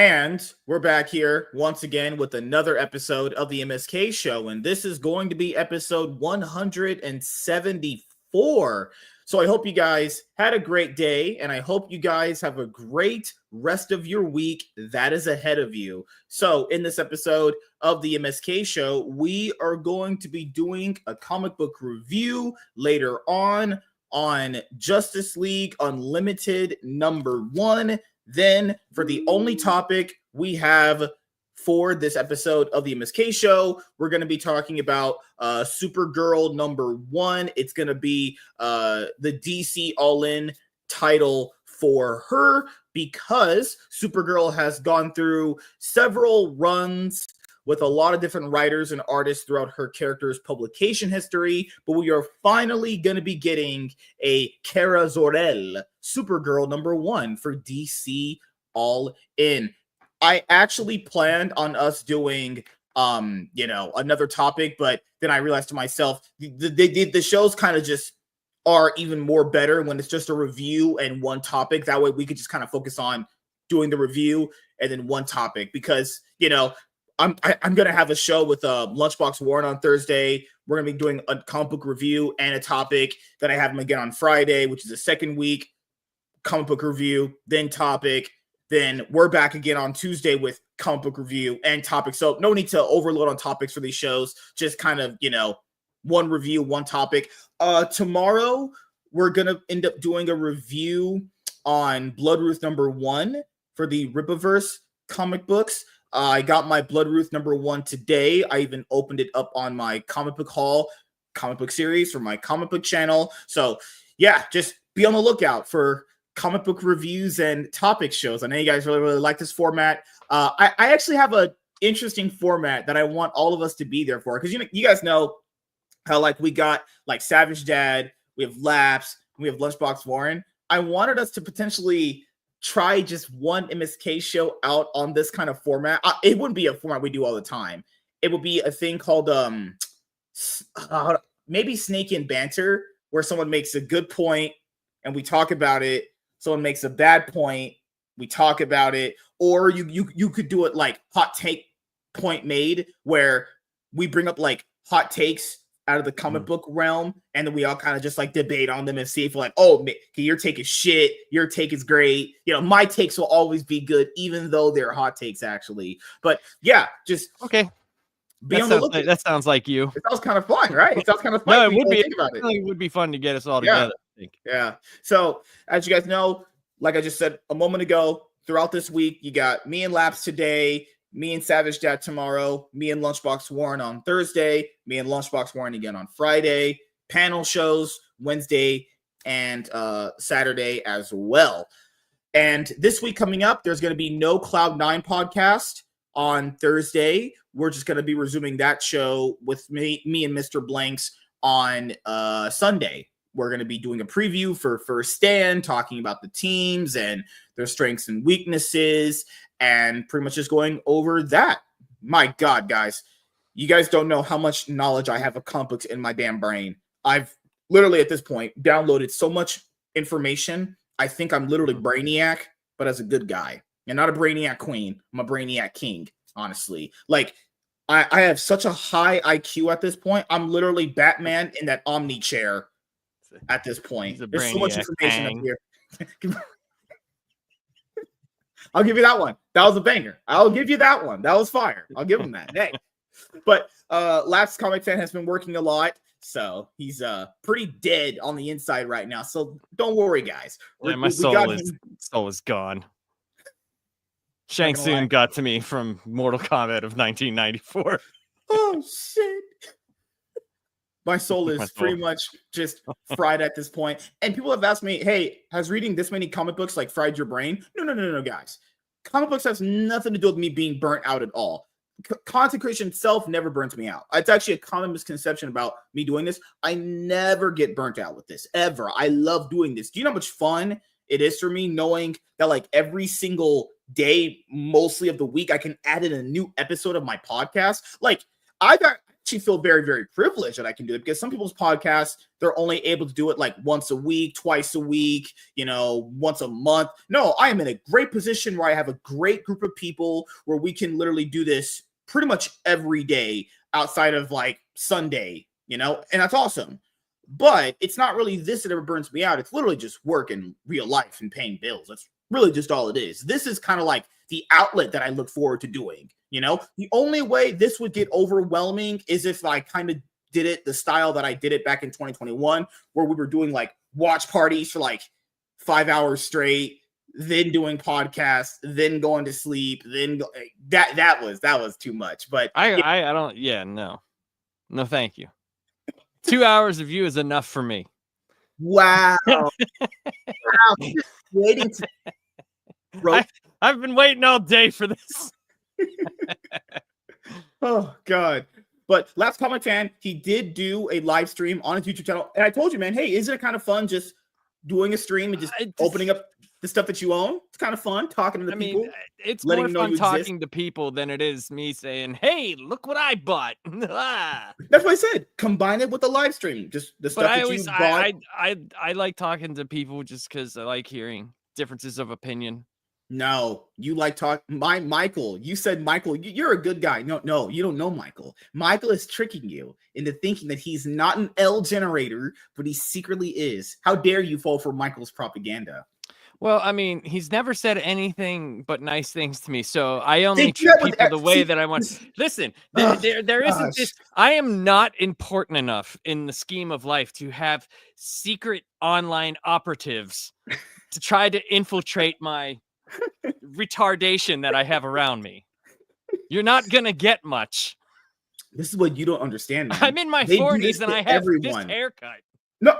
And we're back here once again with another episode of the MSK show. And this is going to be episode 174. So I hope you guys had a great day, and I hope you guys have a great rest of your week that is ahead of you. So in this episode of the MSK show, we are going to be doing a comic book review later on Justice League Unlimited #1. Then, for the only topic we have for this episode of the MSK show, we're going to be talking about Supergirl #1. It's going to be the DC All-In title for her because Supergirl has gone through several runs with a lot of different writers and artists throughout her character's publication history, but we are finally going to be getting a Kara Zor-El Supergirl #1 for DC All In. I actually planned on us doing, another topic, but then I realized to myself, the shows kind of just are even more better when it's just a review and one topic. That way we could just kind of focus on doing the review and then one topic because, I'm going to have a show with Lunchbox Warren on Thursday. We're going to be doing a comic book review and a topic. Then I have him again on Friday, which is the second week, comic book review, then topic. Then we're back again on Tuesday with comic book review and topic. So no need to overload on topics for these shows. Just kind of, one review, one topic. Tomorrow, we're going to end up doing a review on Bloodruth #1 for the Rippaverse comic books. I got my Bloodruth #1 today. I even opened it up on my comic book haul, comic book series for my comic book channel. So yeah, just be on the lookout for comic book reviews and topic shows. I know you guys really, really like this format. I actually have an interesting format that I want all of us to be there for. Because you guys know how we got Savage Dad, we have Laps, we have Lunchbox Warren. I wanted us to potentially try just one MSK show out on this kind of format. It wouldn't be a format we do all the time. It would be a thing called maybe Snake and Banter, where someone makes a good point and we talk about it. Someone makes a bad point, we talk about it. Or you could do it like Hot Take Point Made, where we bring up hot takes out of the comic book realm, and then we all kind of just debate on them and see if your take is shit, your take is great. My takes will always be good, even though they're hot takes actually. But yeah, just okay. That sounds like you. It sounds kind of fun, right? It sounds kind of fun. No, it would be. It would be fun to get us all together. I think. Yeah. So as you guys know, like I just said a moment ago, throughout this week, you got me and Laps today, me and Savage Dad tomorrow, me and Lunchbox Warren on Thursday, me and Lunchbox Warren again on Friday, panel shows Wednesday and Saturday as well. And this week coming up, there's going to be no Cloud9 podcast on Thursday. We're just going to be resuming that show with me and Mr. Blanks on Sunday. We're going to be doing a preview for First Stand, talking about the teams and their strengths and weaknesses, and pretty much just going over that. My God, guys, you guys don't know how much knowledge I have of comic books in my damn brain. I've literally at this point downloaded so much information. I think I'm literally Brainiac, but as a good guy. And not a Brainiac queen. I'm a Brainiac king, honestly. I have such a high IQ at this point. I'm literally Batman in that Omni chair at this point. There's so much information up here. I'll give you that one. That was a banger. I'll give you that one. That was fire. I'll give him that. Hey. But Laps Comic Fan has been working a lot, so he's pretty dead on the inside right now. So don't worry, guys. Yeah, my soul is gone. Shang Tsung got to me from Mortal Kombat of 1994. Oh, shit. My soul is pretty much just fried at this point. And people have asked me, hey, has reading this many comic books fried your brain? No, guys. Comic books has nothing to do with me being burnt out at all. Content creation itself never burns me out. It's actually a common misconception about me doing this. I never get burnt out with this, ever. I love doing this. Do you know how much fun it is for me knowing that every single day, mostly of the week, I can add in a new episode of my podcast? I've actually feel very, very privileged that I can do it, because some people's podcasts, they're only able to do it like once a week, twice a week, once a month. No, I am in a great position where I have a great group of people where we can literally do this pretty much every day outside of like Sunday, and that's awesome. But it's not really this that ever burns me out. It's literally just work and real life and paying bills. That's really just all it is. This is kind of like the outlet that I look forward to doing. The only way this would get overwhelming is if I kind of did it the style that I did it back in 2021, where we were doing like watch parties for like 5 hours straight, then doing podcasts, then going to sleep, then that was too much. But I don't. Yeah, no, thank you. 2 hours of you is enough for me. Wow. Wow. Waiting to I've been waiting all day for this. Oh God. But Last Comic Fan, he did do a live stream on his YouTube channel. And I told you, man, hey, isn't it kind of fun just doing a stream and just opening up the stuff that you own? It's kind of fun talking to the people. It's more fun talking to people than it is me saying, hey, look what I bought. That's what I said. Combine it with the live stream. Just the stuff that you bought. I like talking to people just because I like hearing differences of opinion. No, you like Michael. You said Michael, you're a good guy. No, you don't know Michael. Michael is tricking you into thinking that he's not an L generator, but he secretly is. How dare you fall for Michael's propaganda? Well, I mean, he's never said anything but nice things to me, so I only treat people the way that I want. Listen, there isn't this. I am not important enough in the scheme of life to have secret online operatives to try to infiltrate my retardation that I have around me. You're not gonna get much. This is what you don't understand, man. I'm in my 40s and I have this haircut. No,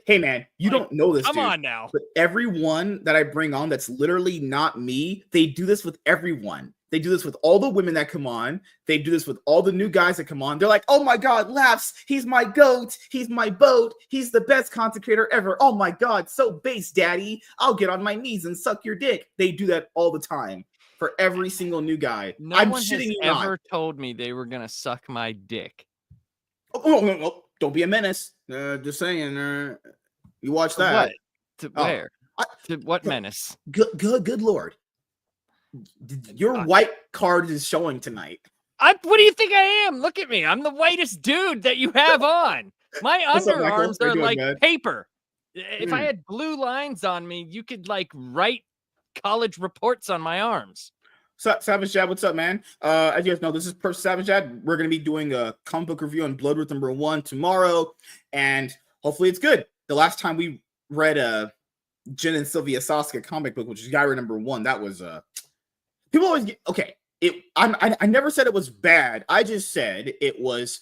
hey man, you don't know this. Come on now. But everyone that I bring on that's literally not me, they do this with everyone. They do this with all the women that come on. They do this with all the new guys that come on. They're like, oh my God, Laughs, he's my goat. He's my boat. He's the best content creator ever. Oh my God, so base, daddy. I'll get on my knees and suck your dick. They do that all the time for every single new guy. I'm shitting you not. Ever told me they were going to suck my dick. Oh, no. Don't be a menace. Just saying. You watch that. What? To where? To what menace? Good Lord. Your white card is showing tonight. What do you think I am? Look at me. I'm the whitest dude that you have on. My underarms are like paper. If I had blue lines on me, you could like write college reports on my arms. Savage Jad, what's up, man? As you guys know, this is Savage Jad. We're going to be doing a comic book review on Bloodworth #1 tomorrow, and hopefully it's good. The last time we read Jin and Sylvia Sasuke comic book, which is Gyra #1, that was people always get okay. I never said it was bad. I just said it was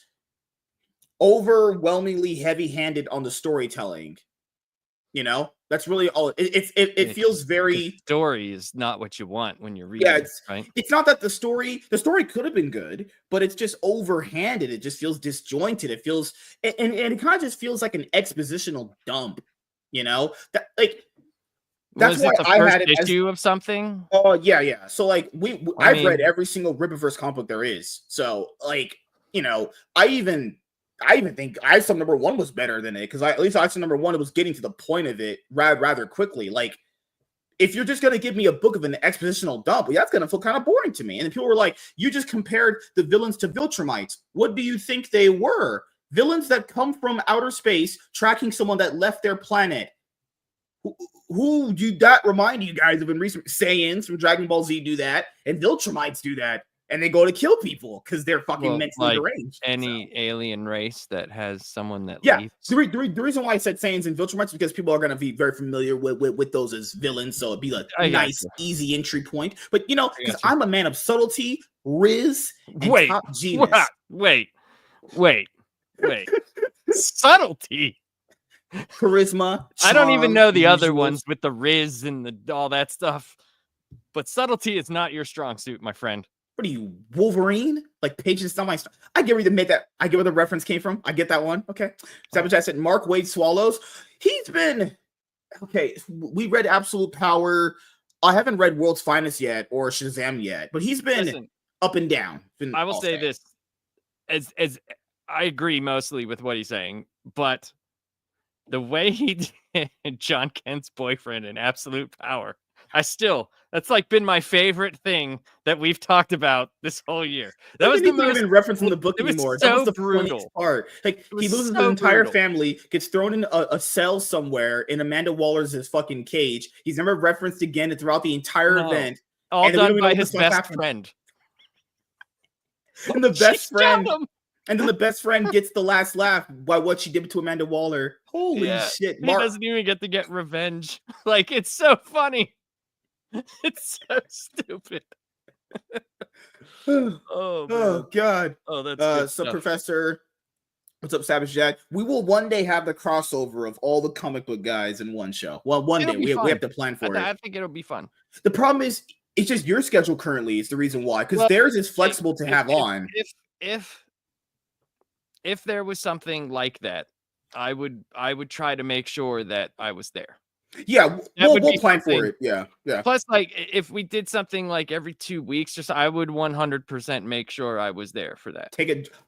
overwhelmingly heavy-handed on the storytelling. That's really all. It feels very. The story is not what you want when you're reading. Yeah, right. It's not that the story could have been good, but it's just overhanded. It just feels disjointed. It feels and it kind of just feels like an expositional dump. That like. That's why I had it issue of something. Oh yeah. So like I've read every single Rippaverse comic book there is. So like I even think ISO #1 was better than it, because at least ISO #1 it was getting to the point of it rather quickly. Like if you're just gonna give me a book of an expositional dump, well, that's gonna feel kind of boring to me. And people were like, you just compared the villains to Viltrumites. What do you think they were? Villains that come from outer space tracking someone that left their planet. Who do that remind you guys of in recent Saiyans from Dragon Ball Z do that, and Viltrumites do that, and they go to kill people because they're fucking mentally deranged. Any alien race that has someone that leaves. The reason why I said Saiyans and Viltrumites is because people are going to be very familiar with those as villains, so it'd be a nice, easy entry point. But because I'm a man of subtlety, riz, and top genius. Wait. Subtlety. Charisma. I don't even know the other ones with the riz and all that stuff, but subtlety is not your strong suit, my friend. What are you, Wolverine? Like Patience not my stuff. I get where they made that. I get where the reference came from. I get that one. Okay. Savage, I said Mark Wade Swallows. He's been okay. We read Absolute Power. I haven't read World's Finest yet or Shazam yet, but he's been up and down. I will say this. as I agree mostly with what he's saying, but the way he did John Kent's boyfriend in Absolute Power, that's like been my favorite thing that we've talked about this whole year. That was the not most even referenced in the book it was anymore. That was so the brutal. funniest part. Like It was he loses so his entire brutal. family, gets thrown in a cell somewhere in Amanda Waller's fucking cage. He's never referenced again throughout the entire event. All And then we done don't even know by what his the fuck best happened. friend. And the best friend, Shot him. and then the best friend gets the last laugh by what she did to Amanda Waller. Holy shit! He doesn't even get revenge. Like, it's so funny. It's so stupid. Oh god. Oh, that's good so stuff. Professor, what's up, Savage Jack? We will one day have the crossover of all the comic book guys in one show. Well, one day we have to plan for it. I think it'll be fun. The problem is, it's just your schedule currently is the reason why, because theirs is flexible to have on. If there was something like that, I would try to make sure that I was there. Yeah, we'll plan for it. Yeah. Plus, like, if we did something like every 2 weeks, I would 100% make sure I was there for that.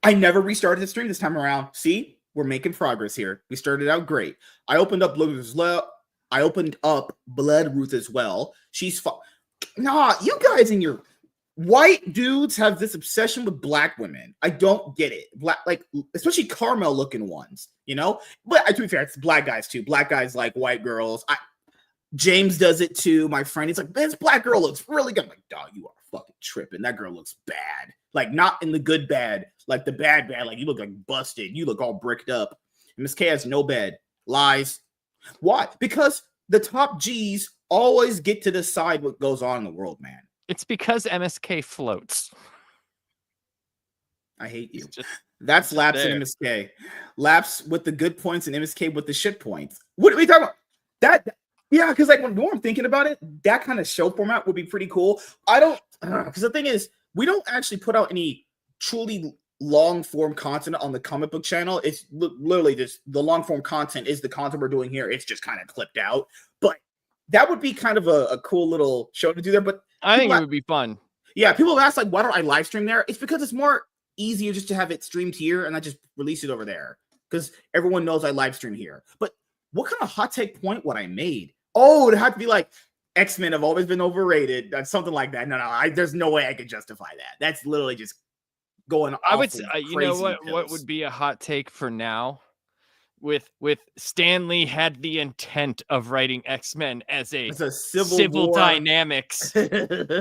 I never restarted the stream this time around. See, we're making progress here. We started out great. I opened up Bloodruth as well. She's fun. Nah, you guys and your white dudes have this obsession with black women. I don't get it. Like especially Carmel looking ones, you know? But to be fair, it's black guys too. Black guys like white girls. James does it too. My friend, he's like, man, this black girl looks really good. I'm like, dog, you are fucking tripping. That girl looks bad. Like, not in the good bad, like the bad. Like, you look like busted. You look all bricked up. MSK has no bed. Lies. Why? Because the top G's always get to decide what goes on in the world, man. It's because MSK floats. I hate you. That's Laps and MSK. Laps with the good points and MSK with the shit points. What are we talking about? Yeah, because like when I'm thinking about it, that kind of show format would be pretty cool. I don't, because the thing is, we don't actually put out any truly long form content on the comic book channel. It's literally just the long form content is the content we're doing here. It's just kind of clipped out, but that would be kind of a cool little show to do there. But I think it would be fun. Yeah, people have asked like, why don't I live stream there? It's because it's more easier just to have it streamed here and I just release it over there because everyone knows I live stream here. But what kind of hot take point would I made? Oh, it'd have to be like X-Men have always been overrated. That's something like that. No, there's no way I could justify that. That's literally just going. I would say, you know what would be a hot take for now? With Stan Lee had the intent of writing X-Men as a civil dynamics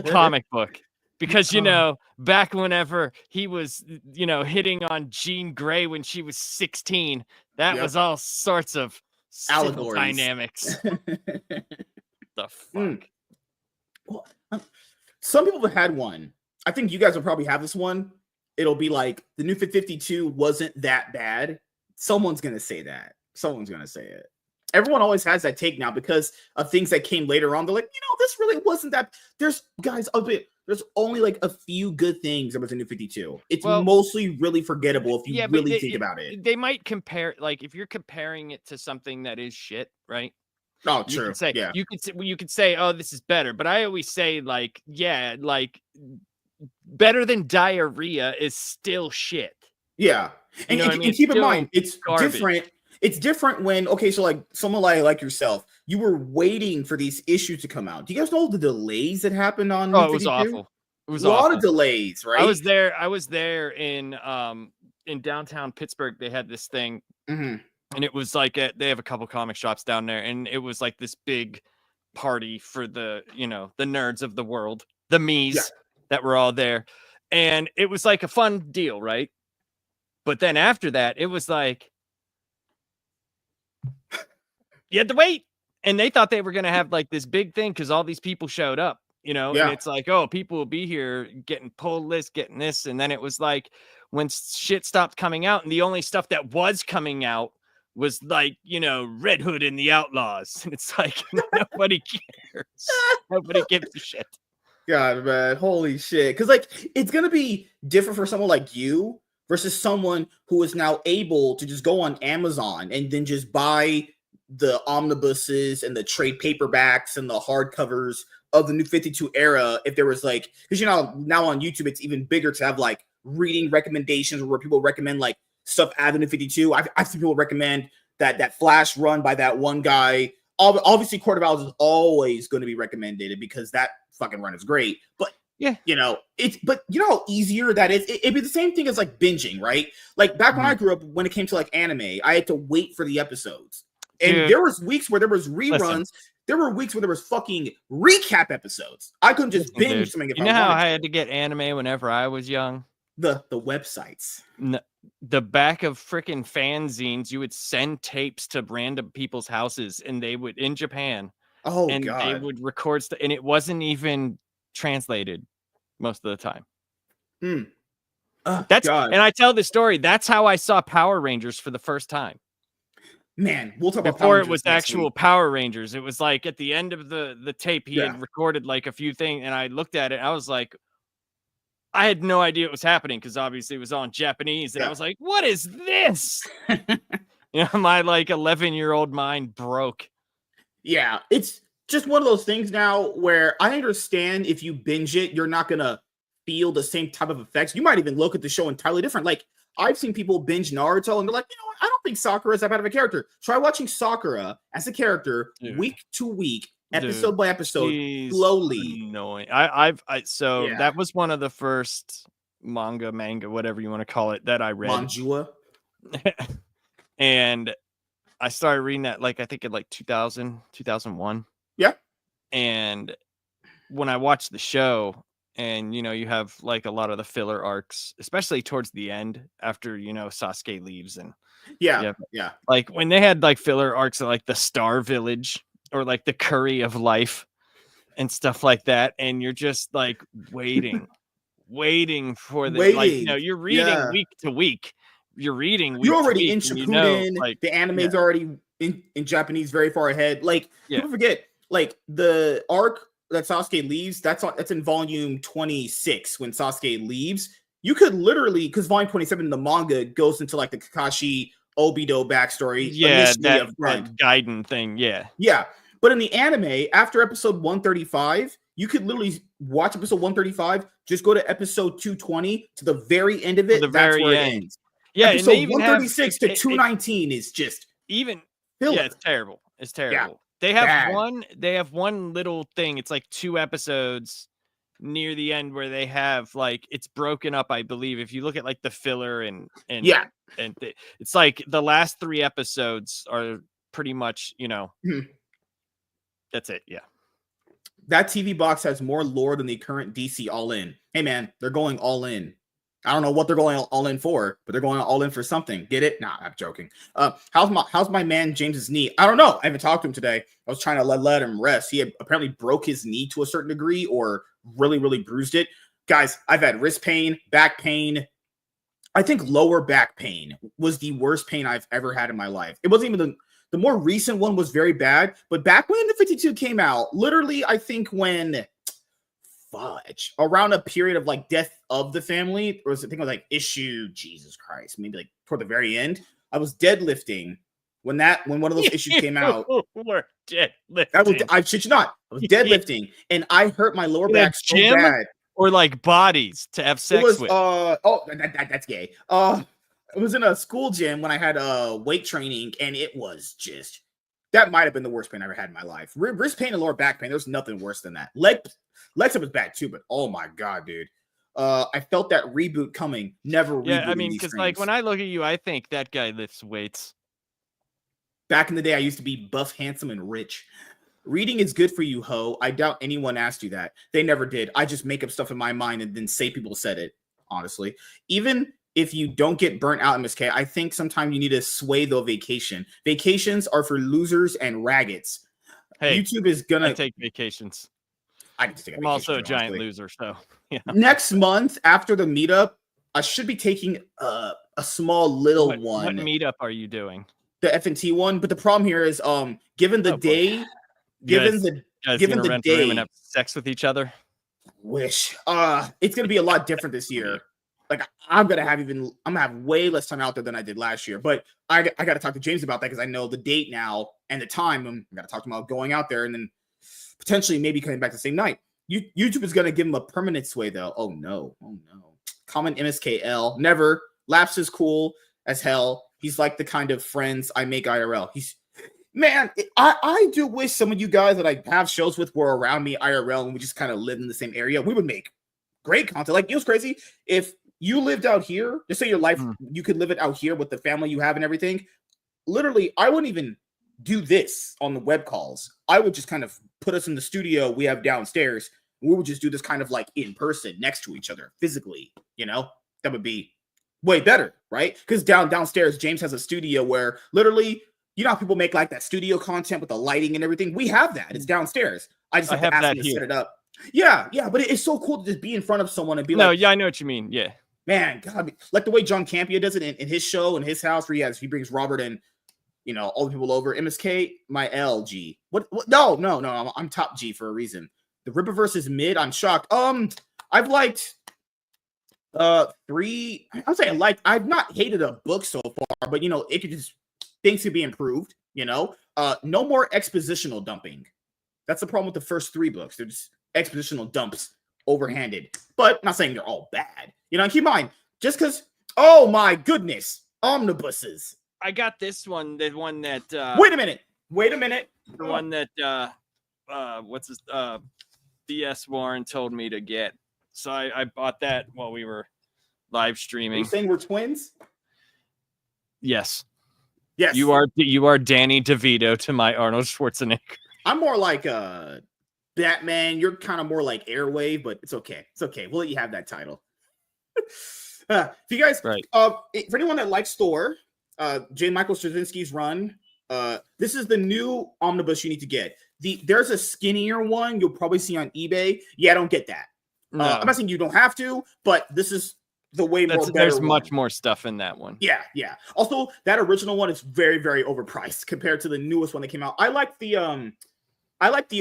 comic book. Because, back whenever he was, hitting on Jean Grey when she was 16, that was all sorts of civil dynamics. The fuck? Well, some people have had one. I think you guys will probably have this one. It'll be like, the New 52 wasn't that bad. Someone's going to say that. Someone's going to say it. Everyone always has that take now because of things that came later on. They're like, this really wasn't that. There's only like a few good things about the New 52. It's mostly really forgettable if you really think about it. They might compare, like, if you're comparing it to something that is shit, right? Oh, true. You could say, oh, this is better. But I always say, like, better than diarrhea is still shit. Yeah. And keep in mind, it's garbage. Different. It's different when, so like someone like yourself, you were waiting for these issues to come out. Do you guys know the delays that happened on? Oh, it was awful. It was a lot of delays, right? I was there in downtown Pittsburgh. They had this thing, and it was like they have a couple comic shops down there, and it was like this big party for the the nerds of the world, the me's that were all there, and it was like a fun deal, right? But then after that, it was like you had to wait. And they thought they were going to have like this big thing because all these people showed up, and it's like, oh, people will be here getting pull list, getting this. And then it was like when shit stopped coming out and the only stuff that was coming out was like, Red Hood and the Outlaws. And it's like, nobody cares. Nobody gives a shit. God, man. Holy shit. Because like, it's going to be different for someone like you versus someone who is now able to just go on Amazon and then just buy the omnibuses and the trade paperbacks and the hardcovers of the New 52 era. If there was like, because now on YouTube, it's even bigger to have like reading recommendations where people recommend like stuff out of the New 52. I've seen people recommend that Flash run by that one guy. Obviously, Court of Owls is always going to be recommended because that fucking run is great. But yeah, you know, but you know how easier that is? It'd be the same thing as like binging, right? Like back when I grew up, when it came to like anime, I had to wait for the episodes. And dude, there was weeks where there was reruns. Listen. There were weeks where there was fucking recap episodes. I couldn't just binge something. You know how I had to get anime whenever I was young? The websites. The back of freaking fanzines, you would send tapes to random people's houses, and they would in Japan. Oh, and God. they would record stuff, and it wasn't even translated most of the time. God. And I tell this story. That's how I saw Power Rangers for the first time. Man, we'll talk about before it was actual Power Rangers. It was like at the end of the tape, he had recorded like a few things, and I looked at it. I was like, I had no idea it was happening because obviously it was all in Japanese, and I was like, "What is this?" You know, my like 11-year-old mind broke. Yeah, it's just one of those things now where I understand if you binge it, you're not gonna feel the same type of effects. You might even look at the show entirely different. Like I've seen people binge Naruto and they're like, you know what? I don't think Sakura is that bad of a character. Try watching Sakura as a character week to week, episode by episode, slowly. Annoying. So that was one of the first manga, whatever you want to call it, that I read. Manjua. And I started reading that like I think in like 2000, 2001. Yeah. And when I watched the show, and you know, you have like a lot of the filler arcs, especially towards the end after, you know, Sasuke leaves, and yeah. Like when they had like filler arcs of like the Star Village or like the Curry of Life and stuff like that, and you're just like waiting for the like, you know, you're reading week to week. You're reading. You're already in Shippuden. You know, like, the anime's already in Japanese, very far ahead. Like people forget, like the arc that Sasuke leaves. That's in volume 26 when Sasuke leaves. You could literally, because volume 27 in the manga goes into like the Kakashi Obito backstory. Yeah, that Gaiden thing. Yeah. But in the anime, after episode 135, you could literally watch episode 135. Just go to episode 220 to the very end of it. That's where it ends. Yeah, episode 136 to 219 is just even filler. Yeah, it's terrible. It's terrible. Yeah, they have one little thing. It's like 2 episodes near the end where they have like it's broken up, I believe. If you look at like the filler and it's like the last 3 episodes are pretty much, you know, that's it. Yeah. That TV box has more lore than the current DC All In. Hey man, they're going all in. I don't know what they're going all in for, but they're going all in for something. Get it? Nah, I'm joking. How's my man James's knee? I don't know. I haven't talked to him today. I was trying to let him rest. He had apparently broke his knee to a certain degree or really, really bruised it. Guys, I've had wrist pain, back pain. I think lower back pain was the worst pain I've ever had in my life. It wasn't even the more recent one was very bad, but back when the 52 came out, literally, I think when around a period of like death of the family, or was it, I think it was like issue, Jesus Christ, maybe like toward the very end, I was deadlifting when one of those issues came out. We're deadlifting. I shit you not. I was deadlifting and I hurt my lower back so bad. Or like bodies to have sex with. That's gay. It was in a school gym when I had weight training, and it was just that might have been the worst pain I ever had in my life. Wrist pain and lower back pain. There's nothing worse than that. Legs up was bad too, but oh my god, dude. I felt that reboot coming. Never. Yeah, I mean, because like when I look at you, I think that guy lifts weights. Back in the day, I used to be buff, handsome, and rich. Reading is good for you, ho. I doubt anyone asked you that. They never did. I just make up stuff in my mind and then say people said it, honestly. Even if you don't get burnt out, MSK, I think sometimes you need to sway the vacation. Vacations are for losers and raggets. Hey, YouTube is going to take vacations. I can take a vacation. I'm also a giant loser, so yeah. Next month, after the meetup, I should be taking a small little one. What meetup are you doing? The F&T one. But the problem here is, given the day... Given the day, room and have sex with each other. Wish it's gonna be a lot different this year. Like I'm gonna have way less time out there than I did last year. But I got to talk to James about that because I know the date now and the time. I got to talk to him about going out there and then potentially maybe coming back the same night. YouTube is gonna give him a permanent sway though. Oh no. common MSKL. Never. Laps is cool as hell. He's like the kind of friends I make IRL. I do wish some of you guys that I have shows with were around me IRL and we just kind of live in the same area. We would make great content. Like, it was crazy. If you lived out here, just say your life, you could live it out here with the family you have and everything. Literally, I wouldn't even do this on the web calls. I would just kind of put us in the studio we have downstairs. We would just do this kind of like in person next to each other physically, that would be way better, right? Because downstairs, James has a studio where literally, how people make like that studio content with the lighting and everything. We have that. It's downstairs. I just have to ask him to set it up. Yeah, but it's so cool to just be in front of someone and be like, I know what you mean. Yeah. Man, God, like the way John Campia does it in his show, in his house, where he brings Robert and all the people over. MSK, my LG. What? No. I'm top G for a reason. The Rippaverse is mid. I'm shocked. I've liked 3. I've not hated a book so far, but it could just things could be improved. No more expositional dumping. That's the problem with the first 3 books. They're just expositional dumps, overhanded. But I'm not saying they're all bad. Keep in mind, just because, oh my goodness, omnibuses. I got this one, the one that Wait a minute. The one that what's his BS Warren told me to get. So I bought that while we were live streaming. Are you saying we're twins? Yes. You are Danny DeVito to my Arnold Schwarzenegger. I'm more like Batman. You're kind of more like Airwave, but it's okay. We'll let you have that title. If you guys, right. For anyone that likes Thor, J. Michael Straczynski's run, this is the new omnibus you need to get. There's a skinnier one you'll probably see on eBay. Yeah, I don't get that. No. I'm not saying you don't have to, but this is the way more better. There's much more stuff in that one. Yeah. Also, that original one is very, very overpriced compared to the newest one that came out. I like the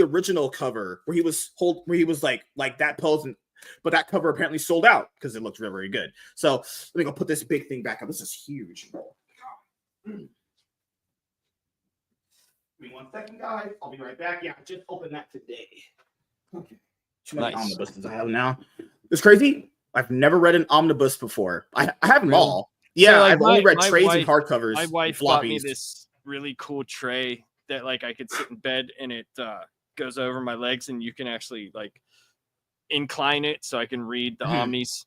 original cover where he was like that pose, but that cover apparently sold out because it looked very, very good. So let me go put this big thing back up. This is huge. Give me 1 second, guys. I'll be right back. Yeah, I just opened that today. Okay. Too many omnibuses I have now. It's crazy. I've never read an omnibus before. I have them all. Yeah, so I've only read trades and hardcovers. My wife bought me this really cool tray that I could sit in bed and it goes over my legs and you can actually incline it so I can read the omnis,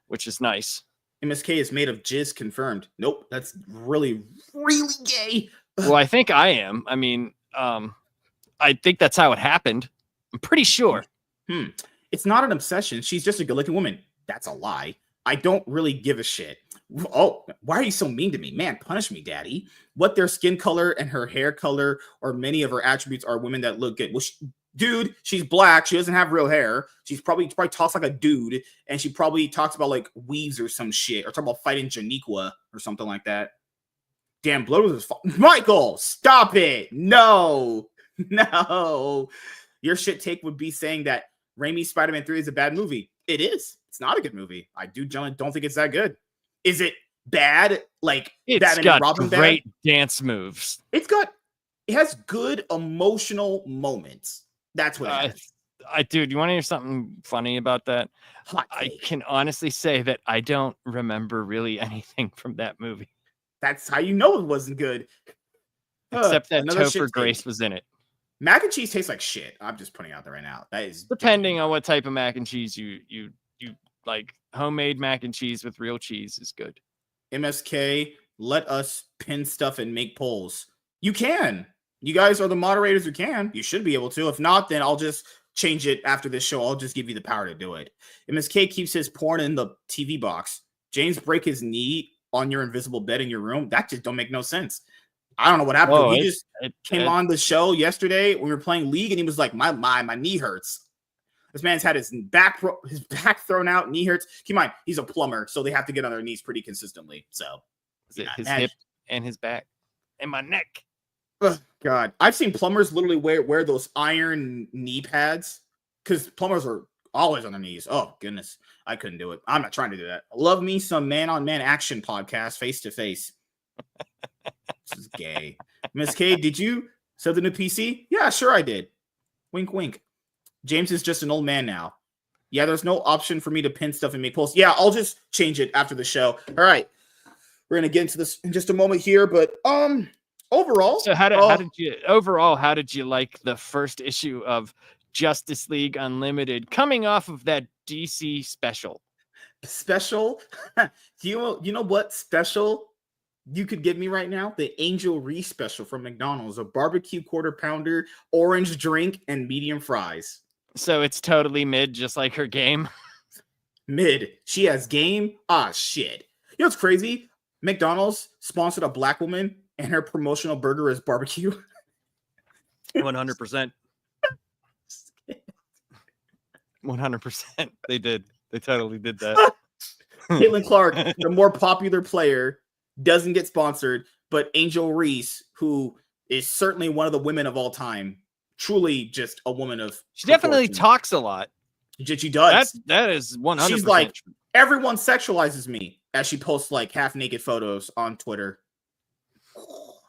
which is nice. MSK is made of jizz, confirmed. Nope, that's really, really gay. Well, I think I am. I mean, I think that's how it happened. I'm pretty sure. It's not an obsession. She's just a good-looking woman. That's a lie. I don't really give a shit. Oh, why are you so mean to me? Man, punish me, daddy. What their skin color and her hair color or many of her attributes are women that look good. Well, dude, she's black. She doesn't have real hair. She probably talks like a dude, and she probably talks about weaves or some shit, or talk about fighting Janiqua or something like that. Damn, Blood was Michael, stop it. No. Your shit take would be saying that Raimi's Spider-Man 3 is a bad movie. It is. It's not a good movie. I don't think it's that good. Is it bad? It's Batman got and Robin great bad? Dance moves. It has good emotional moments. That's what it has. Dude, you want to hear something funny about that? I can honestly say that I don't remember really anything from that movie. That's how you know it wasn't good. Except that Topher Grace was in it. Mac and cheese tastes like shit. I'm just putting it out there right now. That is depending on what type of mac and cheese you like. Homemade mac and cheese with real cheese is good. MSK, let us pin stuff and make polls. You can. You guys are the moderators who can. You should be able to. If not, then I'll just change it after this show. I'll just give you the power to do it. MSK keeps his porn in the TV box. James break his knee on your invisible bed in your room. That just don't make no sense. I don't know what happened. He just came on the show yesterday when we were playing League, and he was like, my knee hurts. This man's had his back thrown out, knee hurts. Keep in mind, he's a plumber, so they have to get on their knees pretty consistently. So his hip and his back and my neck. Oh, God, I've seen plumbers literally wear those iron knee pads because plumbers are always on their knees. Oh, goodness. I couldn't do it. I'm not trying to do that. Love me some man-on-man action podcast face-to-face. This is gay. Miss K, did you sell the new PC? Yeah, sure I did. Wink, wink. James is just an old man now. Yeah, there's no option for me to pin stuff and make posts. Yeah, I'll just change it after the show. All right. We're gonna get into this in just a moment here, but overall. So how did you like the first issue of Justice League Unlimited coming off of that DC special? Special? Do you know what special you could give me right now? The Angel Reese special from McDonald's, a barbecue quarter pounder, orange drink, and medium fries. So it's totally mid, just like her game. Mid. She has game. Ah, shit. You know what's crazy? McDonald's sponsored a black woman, and her promotional burger is barbecue. 100%. 100%. They did. They totally did that. Caitlin Clark, the more popular player, doesn't get sponsored, but Angel Reese, who is certainly one of the women of all time, truly just a woman of. She definitely talks a lot. She does. That is 100%. She's like, everyone sexualizes me as she posts like half naked photos on Twitter.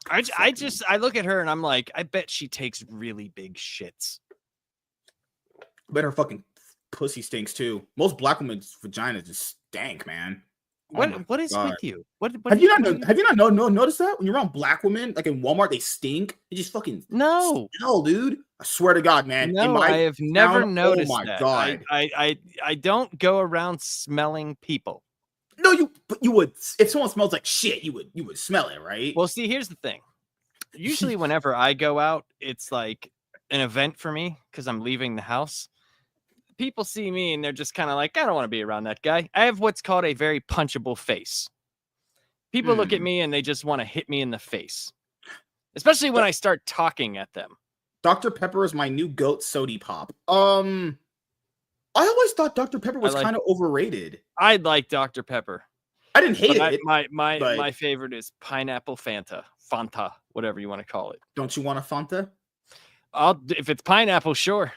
I look at her and I'm like, I bet she takes really big shits. But her fucking pussy stinks too. Most black women's vaginas just stank, man. What is with you? What have you not noticed that when you're around black women, like in Walmart, they stink? They just fucking smell, dude. I swear to God, man. No, I have never noticed. Oh my that. God. I don't go around smelling people. No, you would. If someone smells like shit, you would smell it, right? Well, see, here's the thing. Usually, whenever I go out, it's like an event for me because I'm leaving the house. People see me and they're just kind of like, I don't want to be around that guy. I have what's called a very punchable face. People look at me and they just want to hit me in the face, especially when I start talking at them. Dr. Pepper is my new goat sody pop. I always thought Dr. Pepper was kind of overrated. I like Dr. Pepper. I didn't hate it. My favorite is pineapple Fanta, whatever you want to call it. Don't you want a Fanta? If it's pineapple, sure.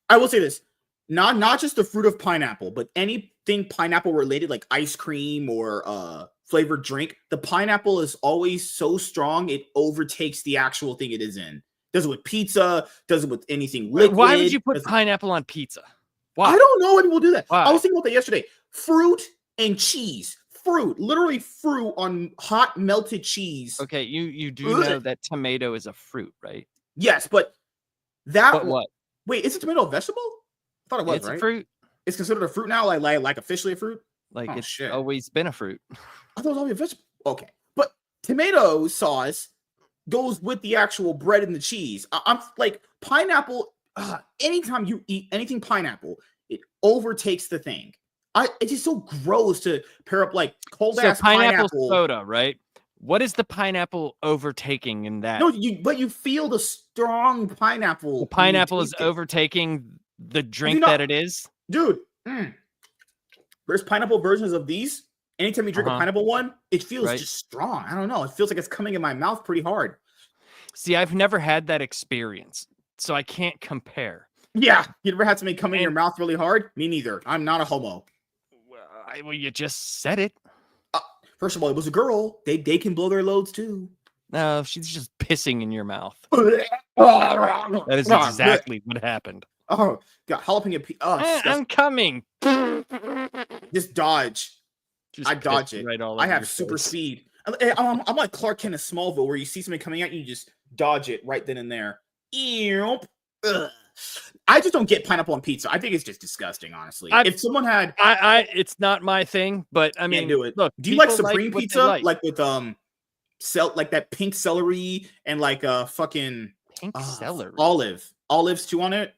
I will say this, not just the fruit of pineapple, but anything pineapple related, like ice cream or flavored drink. The pineapple is always so strong it overtakes the actual thing it is in. Does it with pizza? Does it with anything liquid? Why would you put pineapple on pizza? Why? I don't know when people do that. Why? I was thinking about that yesterday. Fruit and cheese. Literally fruit on hot melted cheese. Okay, you do know that tomato is a fruit, right? Yes, but what? Wait, is a tomato a vegetable? I thought it was, it's right? A fruit. It's considered a fruit now, like officially a fruit? Like it's always been a fruit. I thought it was always a vegetable. Okay. But tomato sauce goes with the actual bread and the cheese. I'm like pineapple. Anytime you eat anything pineapple, it overtakes the thing. It's just so gross to pair up like cold ass pineapple soda, right? What is the pineapple overtaking in that? No, but you feel the strong pineapple. The pineapple is overtaking the drink that it is? Dude, there's pineapple versions of these. Anytime you drink a pineapple one, it feels just strong. I don't know. It feels like it's coming in my mouth pretty hard. See, I've never had that experience, so I can't compare. Yeah, you never had something come in your mouth really hard? Me neither. I'm not a homo. Well, you just said it. First of all, it was a girl. They can blow their loads too. No, she's just pissing in your mouth. That is exactly what happened. Oh, God, jalapeno. I'm coming. Just dodge. Just I dodge it. Right all I have super speed. I'm like Clark Kent in Smallville, where you see something coming at you, you just dodge it right then and there. I just don't get pineapple on pizza. I think it's just disgusting, honestly. If someone had, it's not my thing, but I mean, do it. Look, do you like Supreme pizza, like with like that pink celery and like fucking pink celery, olives too on it?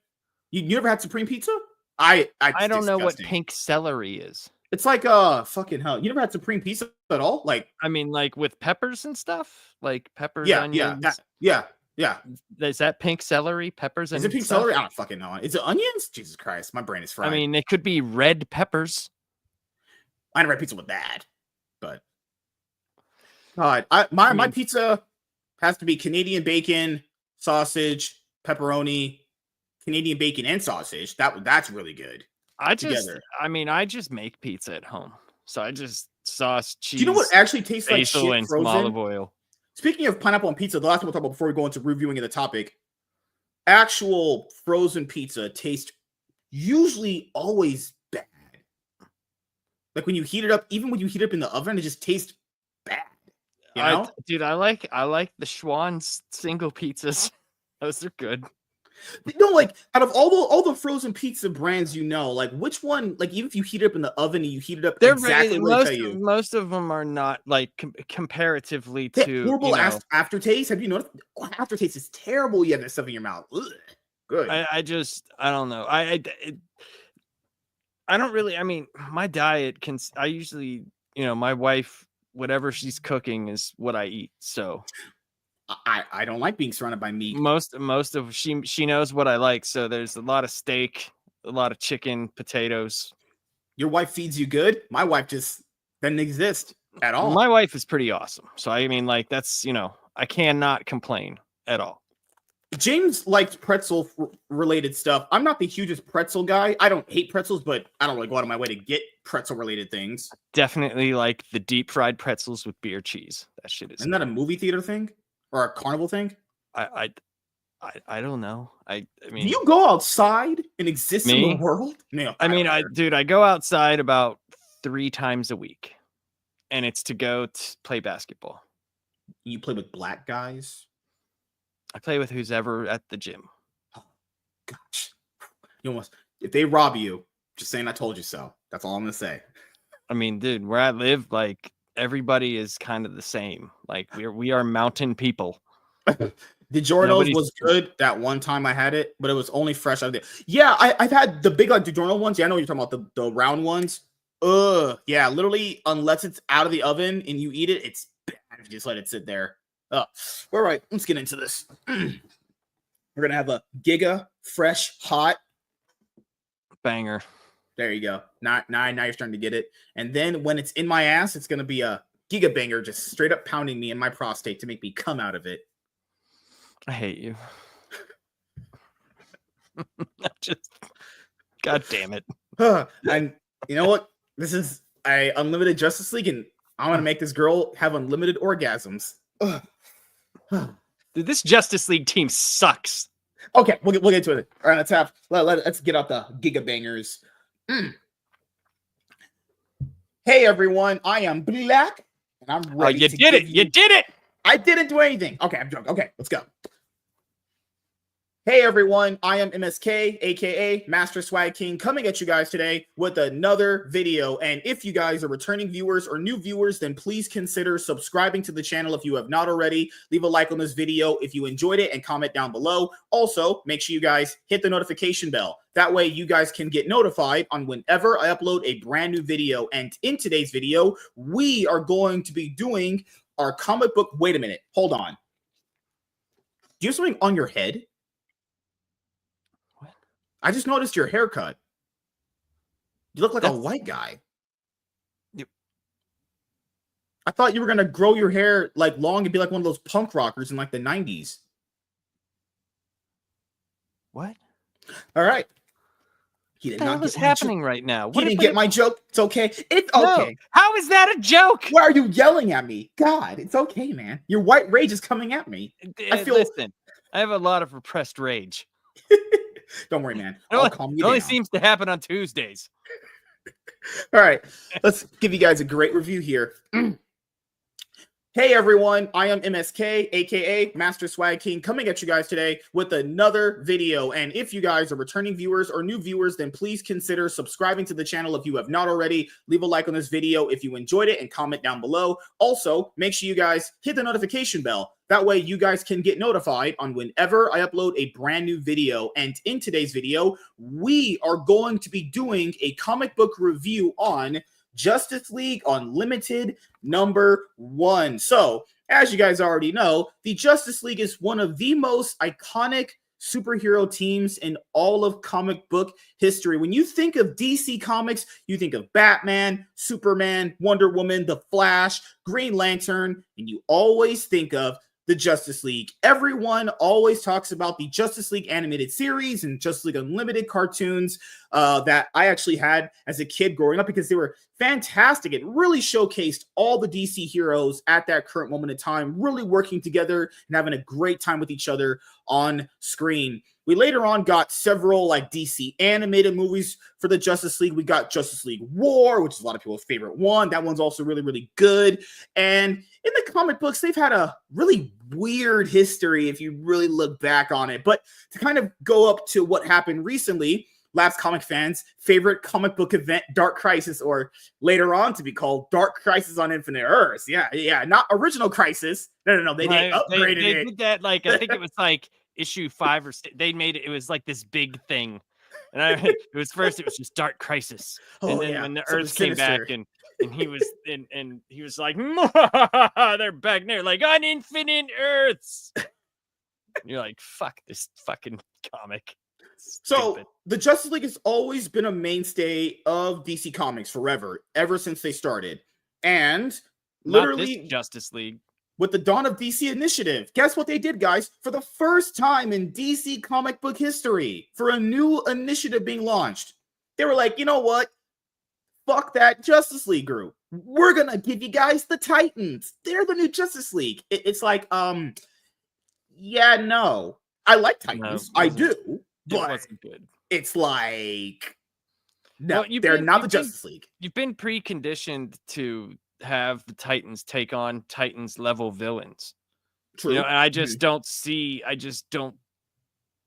You never had Supreme pizza? I don't know what pink celery is. It's like fucking hell. You never had Supreme pizza at all? Like, I mean, like with peppers and stuff, like peppers, onions. Yeah. Is that pink celery? Peppers and is it pink celery? I don't fucking know. Is it onions? Jesus Christ, my brain is fried. I mean, it could be red peppers. I never had pizza with that, but God, my pizza has to be Canadian bacon, sausage, pepperoni, Canadian bacon and sausage. That's really good. I just make pizza at home. So I just sauce, cheese. Do you know what actually tastes like shit and frozen? Some olive oil. Speaking of pineapple and pizza, the last one we'll talk about before we go into reviewing of the topic, actual frozen pizza tastes usually always bad. Like when you heat it up, even when you heat it up in the oven, it just tastes bad. You know? Dude, I like the Schwann's single pizzas. Those are good. No, like out of all the frozen pizza brands, like which one, like even if you heat it up in the oven and you heat it up exactly what I tell you. Most of them are not like comparatively to horrible aftertaste. Have you noticed? Aftertaste is terrible. You have that stuff in your mouth. Ugh. Good. I don't know. I don't really. I mean, my diet I usually, my wife, whatever she's cooking is what I eat. So I don't like being surrounded by meat. Most of she knows what I like. So there's a lot of steak, a lot of chicken, potatoes. Your wife feeds you good. My wife just doesn't exist at all. Well, my wife is pretty awesome. So I mean, like that's I cannot complain at all. James likes pretzel related stuff. I'm not the hugest pretzel guy. I don't hate pretzels, but I don't go out of my way to get pretzel related things. Definitely like the deep fried pretzels with beer cheese. That shit is. Isn't that a movie theater thing or a carnival thing? I don't know. I mean, do you go outside and exist in the world? No. I mean, I go outside about 3 times a week, and it's to go play basketball. You play with black guys? I play with who's ever at the gym. Oh, gosh. If they rob you, just saying I told you so. That's all I'm going to say. I mean, dude, where I live, like, everybody is kind of the same. Like, we are mountain people. DiGiorno's was good that one time I had it, but it was only fresh out of there. Yeah, I've had the big, like, DiGiorno ones. Yeah, I know what you're talking about, the round ones. Yeah, literally, unless it's out of the oven and you eat it, it's bad if you just let it sit there. All right, let's get into this. We're gonna have a Giga fresh hot banger. There you go. Now you're starting to get it. And then when it's in my ass, it's gonna be a Giga banger, just straight up pounding me in my prostate to make me come out of it. I hate you. God damn it. And you know what? This is Unlimited Justice League, and I'm gonna make this girl have unlimited orgasms. Dude, this Justice League team sucks. Okay, we'll get to it. All right, let's get out the Giga bangers. Hey everyone, I am Black, and I'm ready. You did it. I didn't do anything. Okay, I'm drunk. Okay, let's go. Hey everyone, I am MSK, aka Master Swag King, coming at you guys today with another video. And if you guys are returning viewers or new viewers, then please consider subscribing to the channel if you have not already. Leave a like on this video if you enjoyed it and comment down below. Also, make sure you guys hit the notification bell. That way you guys can get notified on whenever I upload a brand new video. And in today's video, we are going to be doing our comic book. Wait a minute, hold on. Do you have something on your head? I just noticed your haircut. You look like a white guy. I thought you were going to grow your hair like long and be like one of those punk rockers in like the 90s. What? All right. He did not. What's happening right now? He didn't get my joke. It's okay. It's okay. How is that a joke? Why are you yelling at me? God, it's okay, man. Your white rage is coming at me. Listen, I have a lot of repressed rage. Don't worry, man. I'll calm you down. It only seems to happen on Tuesdays. All right. Let's give you guys a great review here. Hey everyone, I am MSK, aka Master Swag King, coming at you guys today with another video. And if you guys are returning viewers or new viewers, then please consider subscribing to the channel if you have not already. Leave a like on this video if you enjoyed it and comment down below. Also, make sure you guys hit the notification bell. That way you guys can get notified on whenever I upload a brand new video. And in today's video, we are going to be doing a comic book review on Justice League Unlimited #1. So, as you guys already know, the Justice League is one of the most iconic superhero teams in all of comic book history. When you think of DC Comics, you think of Batman, Superman, Wonder Woman, The Flash, Green Lantern, and you always think of the Justice League. Everyone always talks about the Justice League animated series and Justice League Unlimited cartoons that I actually had as a kid growing up because they were fantastic. It really showcased all the DC heroes at that current moment in time, really working together and having a great time with each other on screen. We later on got several like DC animated movies for the Justice League. We got Justice League War, which is a lot of people's favorite one. That one's also really, really good. And in the comic books, they've had a really weird history if you really look back on it. But to kind of go up to what happened recently, Labs comic fans' favorite comic book event, Dark Crisis, or later on to be called Dark Crisis on Infinite Earths. Yeah, not original Crisis. No. They upgraded it. They did that, like, I think it was like issue 5 or 6. They made it. It was like this big thing, and it was just Dark Crisis, and then when the Earth came back, and he was and he was like, they're back there, like on Infinite Earths. You're like, fuck this fucking comic. So the Justice League has always been a mainstay of DC Comics forever, ever since they started. And literally Justice League. With the dawn of DC Initiative, guess what they did, guys? For the first time in DC comic book history, for a new initiative being launched, they were like, you know what? Fuck that Justice League group. We're going to give you guys the Titans. They're the new Justice League. It's like, yeah, no. I like Titans. I do. But it wasn't good. It's like, no, they're not the Justice League. You've been preconditioned to have the Titans take on Titans level villains. True. And I just don't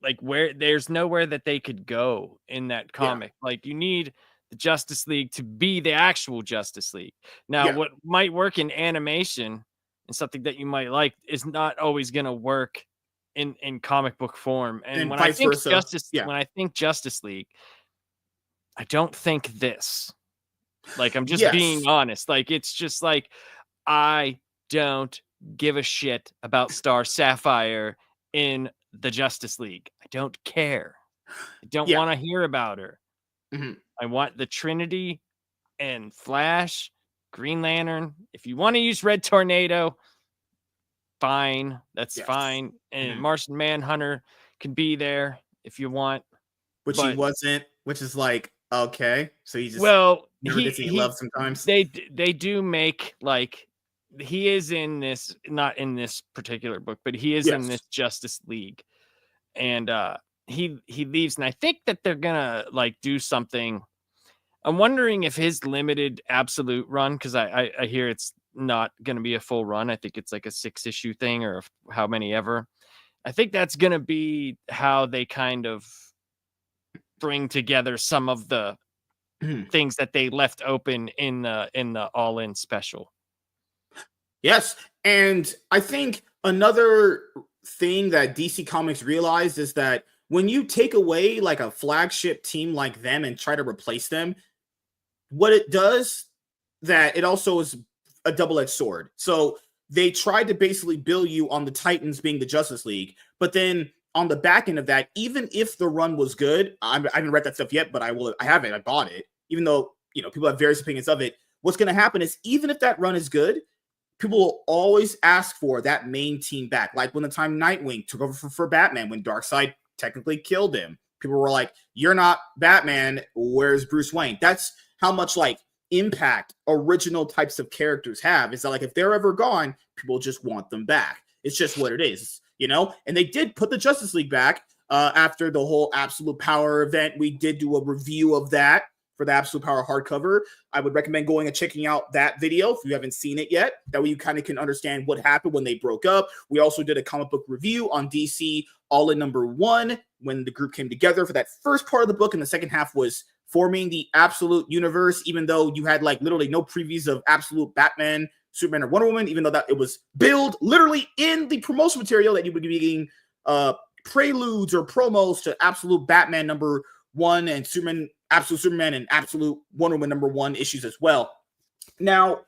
like where there's nowhere that they could go in that comic. Yeah. Like you need the Justice League to be the actual Justice League. Now, what might work in animation and something that you might like is not always going to work in comic book form. And when I think when I think Justice League, I don't think this. Like, I'm just being honest. Like, it's just like, I don't give a shit about Star Sapphire in the Justice League. I don't care. I don't want to hear about her. I want the Trinity and Flash, Green Lantern. If you want to use Red Tornado, fine. That's fine. And Martian Manhunter can be there if you want. Which he wasn't, which is like, okay. So he just he love sometimes. They do make, like, he is in this, not in this particular book, but he is in this Justice League. And he leaves, and I think that they're gonna like do something. I'm wondering if his limited absolute run, because I hear it's not going to be a full run. I think it's like a 6-issue thing, or how many ever. I think that's going to be how they kind of bring together some of the things that they left open in the All-In special. Yes, and I think another thing that DC Comics realized is that when you take away like a flagship team like them and try to replace them, what it does, that it also is a double-edged sword. So they tried to basically bill you on the Titans being the Justice League, but then on the back end of that, even if the run was good, I haven't read that stuff yet, but I have it. I bought it, even though, people have various opinions of it. What's going to happen is, even if that run is good, people will always ask for that main team back. Like when the time Nightwing took over for Batman, when Darkseid technically killed him, people were like, you're not Batman, where's Bruce Wayne? That's how much like impact original types of characters have, is that like if they're ever gone, people just want them back. It's just what it is, and they did put the Justice League back after the whole Absolute Power event. We did do a review of that for the Absolute Power hardcover. I would recommend going and checking out that video if you haven't seen it yet. That way you kind of can understand what happened when they broke up. We also did a comic book review on DC All-In #1 when the group came together for that first part of the book, and the second half was forming the Absolute Universe, even though you had like literally no previews of Absolute Batman, Superman, or Wonder Woman, even though that it was billed literally in the promotion material that you would be getting preludes or promos to Absolute Batman #1 and Superman, Absolute Superman, and Absolute Wonder Woman #1 issues as well. Now,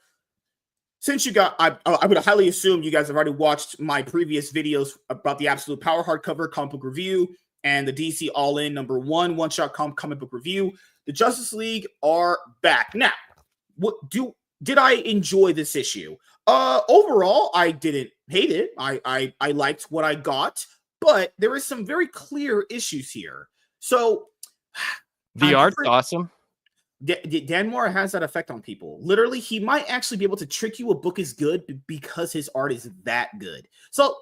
since I would highly assume you guys have already watched my previous videos about the Absolute Power hardcover comic book review and the DC All-In #1 one-shot comic book review. The Justice League are back. Now, did I enjoy this issue? Overall, I didn't hate it. I liked what I got, but there is some very clear issues here. So the art's awesome. Dan Mora has that effect on people. Literally, he might actually be able to trick you a book is good because his art is that good. So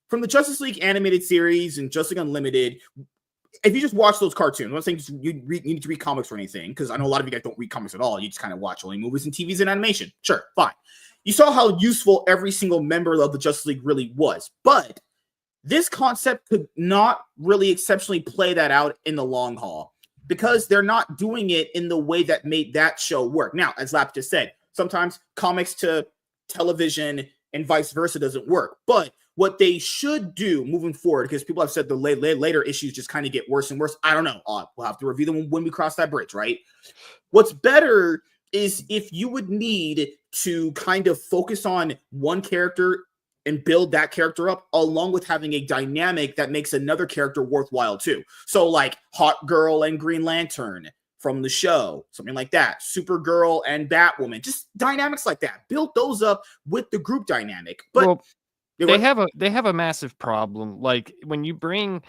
from the Justice League animated series and Justice League Unlimited, if you just watch those cartoons, I'm not saying you need to read comics or anything, because I know a lot of you guys don't read comics at all. You just kind of watch only movies and TVs and animation. Sure, fine. You saw how useful every single member of the Justice League really was. But this concept could not really exceptionally play that out in the long haul, because they're not doing it in the way that made that show work. Now, as Lap just said, sometimes comics to television and vice versa doesn't work. But what they should do moving forward, because people have said the later issues just kind of get worse and worse. I don't know. We'll have to review them when we cross that bridge, right? What's better is if you would need to kind of focus on one character and build that character up, along with having a dynamic that makes another character worthwhile too. So like Hot Girl and Green Lantern from the show, something like that. Supergirl and Batwoman, just dynamics like that. Build those up with the group dynamic. But well, they have a massive problem. Like when you bring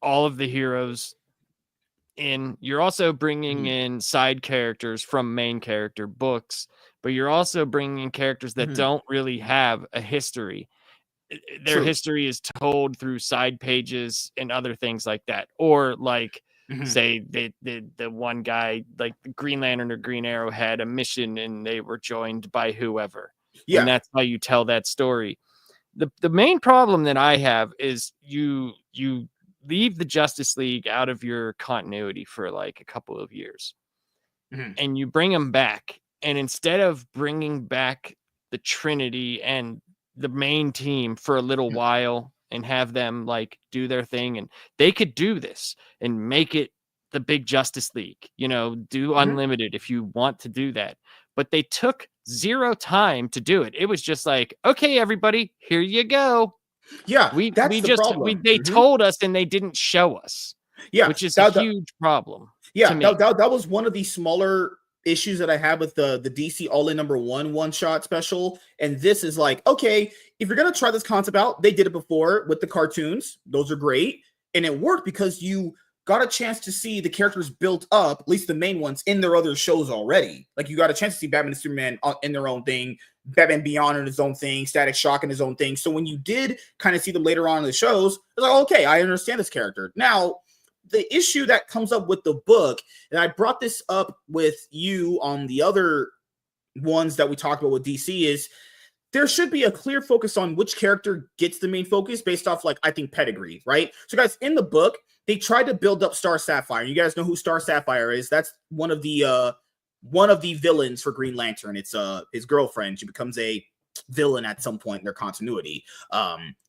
all of the heroes in, you're also bringing in side characters from main character books, but you're also bringing in characters that don't really have a history. Their history is told through side pages and other things like that. Or like, say the one guy, like the Green Lantern or Green Arrow, had a mission and they were joined by whoever. Yeah. And that's how you tell that story. The main problem that I have is you leave the Justice League out of your continuity for like a couple of years and you bring them back. And instead of bringing back the Trinity and the main team for a little while and have them like do their thing, and they could do this and make it the big Justice League, do Unlimited if you want to do that. But they took zero time to do it. It was just like, okay, everybody, here you go. Yeah, they told us and they didn't show us. Yeah, which is a huge problem. Yeah, that was one of the smaller issues that I had with the DC All-In #1 one-shot special. And this is like, okay, if you're gonna try this concept out, they did it before with the cartoons. Those are great, and it worked because you got a chance to see the characters built up, at least the main ones, in their other shows already. Like you got a chance to see Batman and Superman in their own thing, Batman Beyond in his own thing, Static Shock in his own thing. So when you did kind of see them later on in the shows, it's like, okay, I understand this character. Now, the issue that comes up with the book, and I brought this up with you on the other ones that we talked about with DC, is there should be a clear focus on which character gets the main focus based off, like, I think, pedigree, right? So, guys, in the book, they tried to build up Star Sapphire. You guys know who Star Sapphire is. That's one of the villains for Green Lantern. It's his girlfriend. She becomes a villain at some point in their continuity.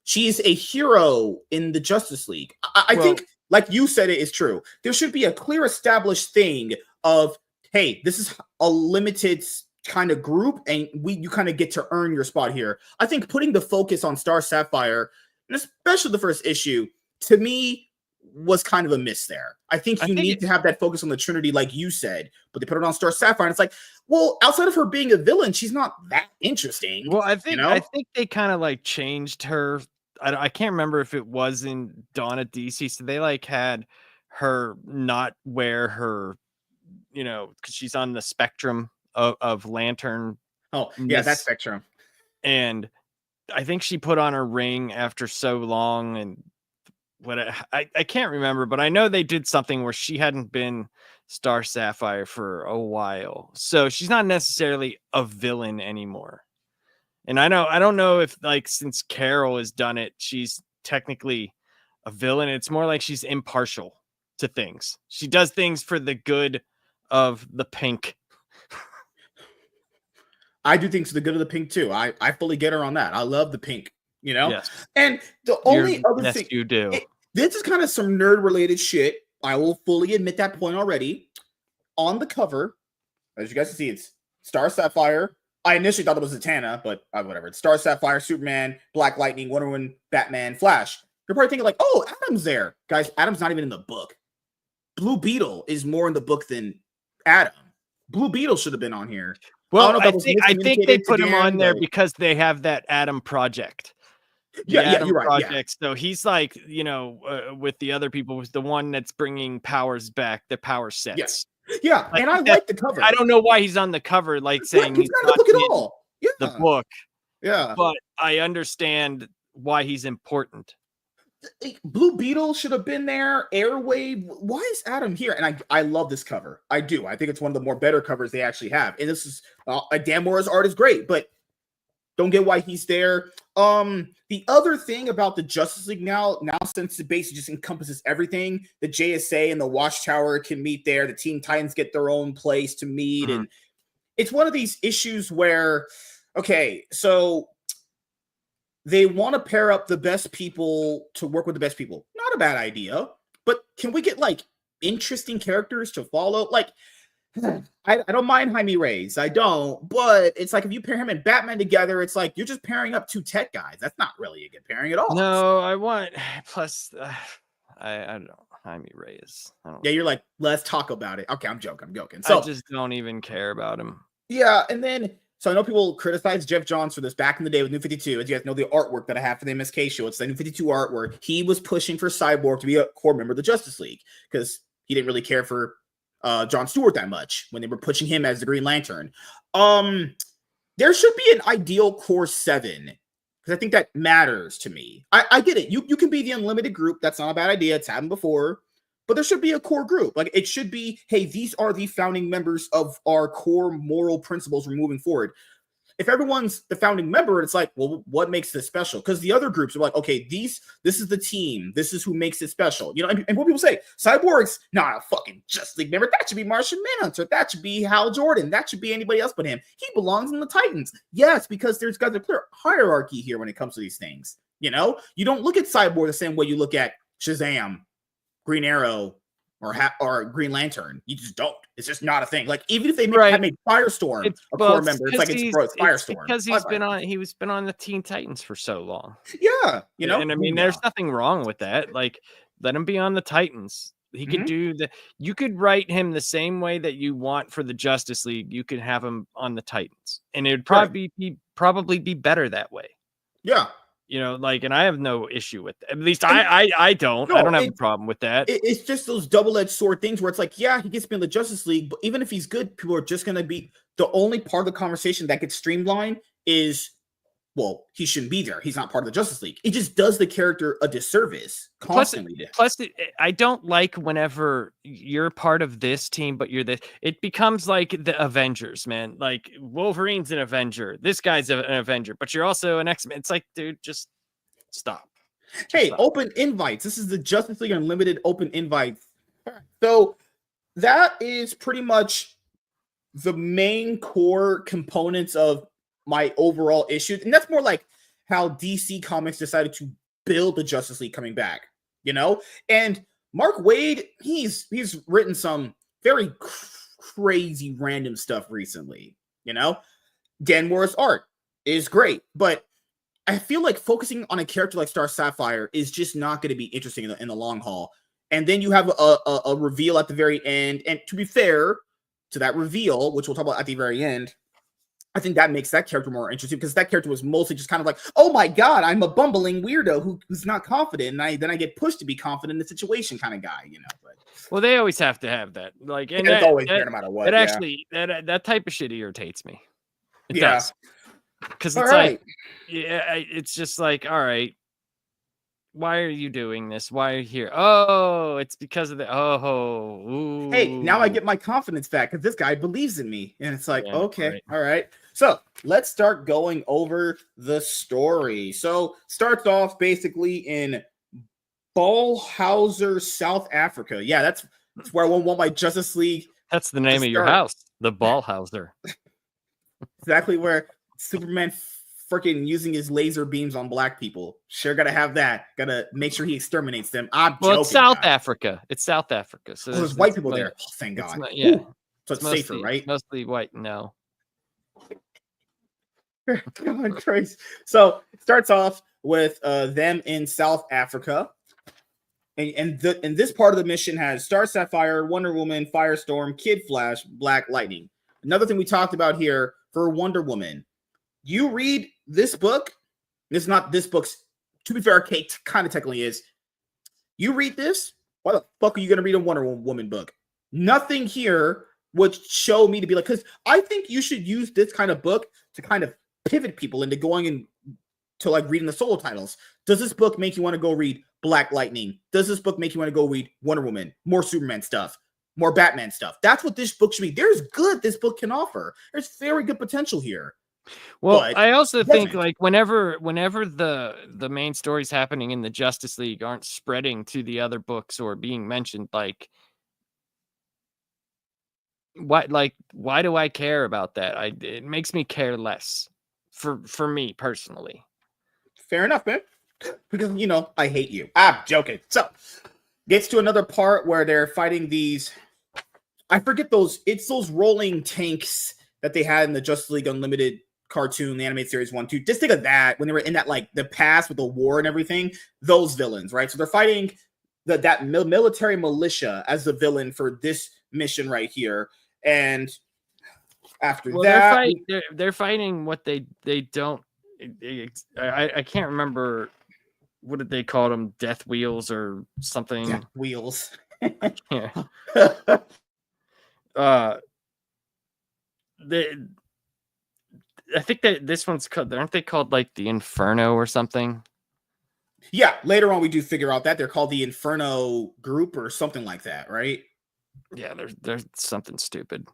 She's a hero in the Justice League. I think, like you said, it is true. There should be a clear established thing of, hey, this is a limited kind of group, and you kind of get to earn your spot here. I think putting the focus on Star Sapphire, and especially the first issue, to me, was kind of a miss there. I think you need to have that focus on the Trinity, like you said, but they put it on Star Sapphire, and it's like, well, outside of her being a villain, she's not that interesting. Well, I think they kind of like changed her. I can't remember if it was in Dawn of DC, so they like had her not wear her, because she's on the spectrum of Lantern. Oh, yeah, that spectrum. And I think she put on her ring after so long, and I can't remember, but I know they did something where she hadn't been Star Sapphire for a while, so she's not necessarily a villain anymore. And I don't know if, like, since Carol has done it, she's technically a villain. It's more like she's impartial to things. She does things for the good of the pink. I do things for the good of the pink too. I fully get her on that. I love the pink, Yes. And the only other thing you do. This is kind of some nerd related shit. I will fully admit that point already. On the cover, as you guys can see, it's Star Sapphire. I initially thought it was Zatanna, but whatever. It's Star Sapphire, Superman, Black Lightning, Wonder Woman, Batman, Flash. You're probably thinking like, oh, Adam's there. Guys, Adam's not even in the book. Blue Beetle is more in the book than Adam. Blue Beetle should have been on here. Well, I think they put him on there because they have that Adam project. Yeah, you're right. Project. Yeah. So he's like, with the other people, was the one that's bringing powers back, the power sets. Yes. Yeah, like, and I like the cover. I don't know why he's on the cover, like saying he's not in the book at all. Yeah. The book. Yeah. But I understand why he's important. Blue Beetle should have been there. Airwave. Why is Adam here? And I love this cover. I do. I think it's one of the more better covers they actually have. And this is Dan Mora's art is great, but don't get why he's there. The other thing about the Justice League now since it basically just encompasses everything, the JSA and the Watchtower can meet there. The Teen Titans get their own place to meet, and it's one of these issues where, okay, so they want to pair up the best people to work with the best people. Not a bad idea, but can we get like interesting characters to follow? Like, I don't mind Jaime Reyes. I don't, but it's like if you pair him and Batman together, it's like you're just pairing up two tech guys. That's not really a good pairing at all. No, I want plus I don't know. Jaime Reyes. Yeah, you're like, let's talk about it. Okay, I'm joking. So I just don't even care about him. Yeah, and then so I know people criticize Jeff Johns for this back in the day with New 52. As you guys know, the artwork that I have for the MSK show, it's the New 52 artwork. He was pushing for Cyborg to be a core member of the Justice League because he didn't really care for John Stewart that much when they were pushing him as the Green Lantern. There should be an ideal core 7 because I think that matters to me. I get it. You can be the unlimited group. That's not a bad idea. It's happened before. But there should be a core group. Like it should be, hey, these are the founding members of our core moral principles we're moving forward. If everyone's the founding member, it's like, well, what makes this special? Because the other groups are like, okay, this is the team. This is who makes it special. You know, and what people say, Cyborg's not a fucking Justice League member. That should be Martian Manhunter. That should be Hal Jordan. That should be anybody else but him. He belongs in the Titans. Yes, because there's got a clear hierarchy here when it comes to these things. You know, you don't look at Cyborg the same way you look at Shazam, Green Arrow, or Green Lantern. You just don't. It's just not a thing. Like even if they had made Firestorm a core member, it's like it's Firestorm. Because he's been on the Teen Titans for so long. Yeah, you know. And I mean, there's nothing wrong with that. Like, let him be on the Titans. He could do the. You could write him the same way that you want for the Justice League. You could have him on the Titans, and it would probably be better that way. Yeah. You know, like, and I have no issue with that. At least I don't. No, I don't have a problem with that. It's just those double-edged sword things where it's like, yeah, he gets to be in the Justice League, but even if he's good, people are just going to be the only part of the conversation that gets streamlined is, well, he shouldn't be there. He's not part of the Justice League. It just does the character a disservice constantly. Plus, I don't like whenever you're part of this team, but you're this. It becomes like the Avengers, man. Like Wolverine's an Avenger. This guy's an Avenger, but you're also an X-Men. It's like, dude, just stop. Open invites. This is the Justice League Unlimited open invites. So that is pretty much the main core components of my overall issues, and that's more like how DC Comics decided to build the Justice League coming back, you know. And Mark Waid, he's written some very crazy random stuff recently, you know. Dan Mora's art is great, but I feel like focusing on a character like Star Sapphire is just not going to be interesting in the long haul. And then you have a reveal at the very end, and to be fair to that reveal, which we'll talk about at the very end, I think that makes that character more interesting because that character was mostly just kind of like, oh my God, I'm a bumbling weirdo who's not confident. And then I get pushed to be confident in the situation kind of guy, you know. But well, they always have to have that. Like, and it's always there no matter what. That type of shit irritates me. It does. Because it's it's just like, all right, why are you doing this? Why are you here? Oh, it's because of the ooh. Hey, now I get my confidence back because this guy believes in me. And it's like, okay, all right. So let's start going over the story. So starts off basically in Ballhauser, South Africa. Yeah, that's where I want my Justice League. That's the name of your house, the Ballhauser. Exactly where Superman freaking using his laser beams on black people. Sure, gotta have that. Gotta make sure he exterminates them. It's South Africa. It's South Africa. So there's white people there. Oh, thank God. So it's safer, right? Mostly white. No. Come on, Trace. So it starts off with them in South Africa. And this part of the mission has Star Sapphire, Wonder Woman, Firestorm, Kid Flash, Black Lightning. Another thing we talked about here for Wonder Woman. You read this book, it's not this book's, to be fair, Kate kind of technically is. You read this, why the fuck are you going to read a Wonder Woman book? Nothing here would show me to be like, because I think you should use this kind of book to kind of pivot people into going and to like reading the solo titles. Does this book make you want to go read Black Lightning? Does this book make you want to go read Wonder Woman, more Superman stuff, more Batman stuff? That's what this book should be. There's good this book can offer. There's very good potential here. Well, but I also think like whenever the main stories happening in the Justice League aren't spreading to the other books or being mentioned, like why do I care about that? It makes me care less for me personally. Fair enough, man. Because I hate you. I'm joking. So gets to another part where they're fighting these. I forget those. It's those rolling tanks that they had in the Justice League Unlimited cartoon, the animated series 1-2. Just think of that when they were in that like the past with the war and everything. Those villains, right? So they're fighting that military militia as the villain for this mission right here. And after that, they're fighting what they don't. I can't remember what did they call them, Death Wheels or something. Death Wheels. Yeah. I think that this one's called. Aren't they called like the Inferno or something? Yeah. Later on, we do figure out that they're called the Inferno Group or something like that, right? Yeah, there's something stupid.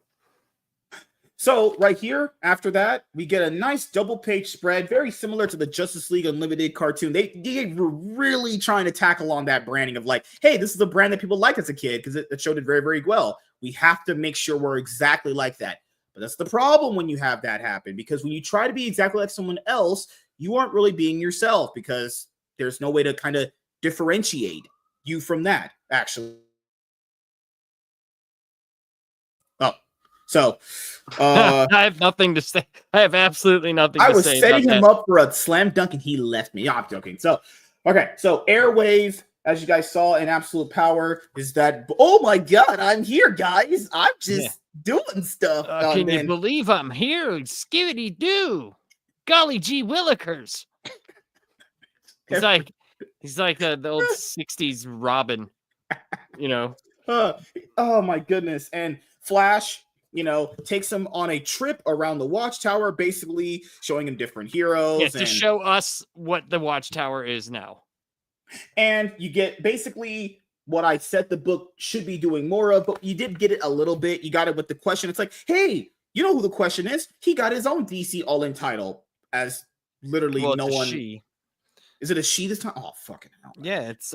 So right here, after that, we get a nice double-page spread, very similar to the Justice League Unlimited cartoon. They were really trying to tackle on that branding of like, hey, this is a brand that people like as a kid because it showed it very, very well. We have to make sure we're exactly like that. But that's the problem when you have that happen, because when you try to be exactly like someone else, you aren't really being yourself because there's no way to kind of differentiate you from that, actually. So I have nothing to say. I have absolutely nothing to say. I was setting him up for a slam dunk and he left me. I'm joking. So, okay. So Airwave, as you guys saw in Absolute Power, is that, oh my God, I'm here, guys. I'm just doing stuff. Can you believe I'm here? Skibbity doo. Golly gee willikers. He's like the old 60s Robin, Oh my goodness. And Flash, takes him on a trip around the Watchtower, basically showing him different heroes. To show us what the Watchtower is now. And you get basically what I said the book should be doing more of, but you did get it a little bit. You got it with the question. It's like, hey, you know who the question is? He got his own DC All-In title as literally no one. She. Is it a she this time? Oh, fucking hell. Yeah, it's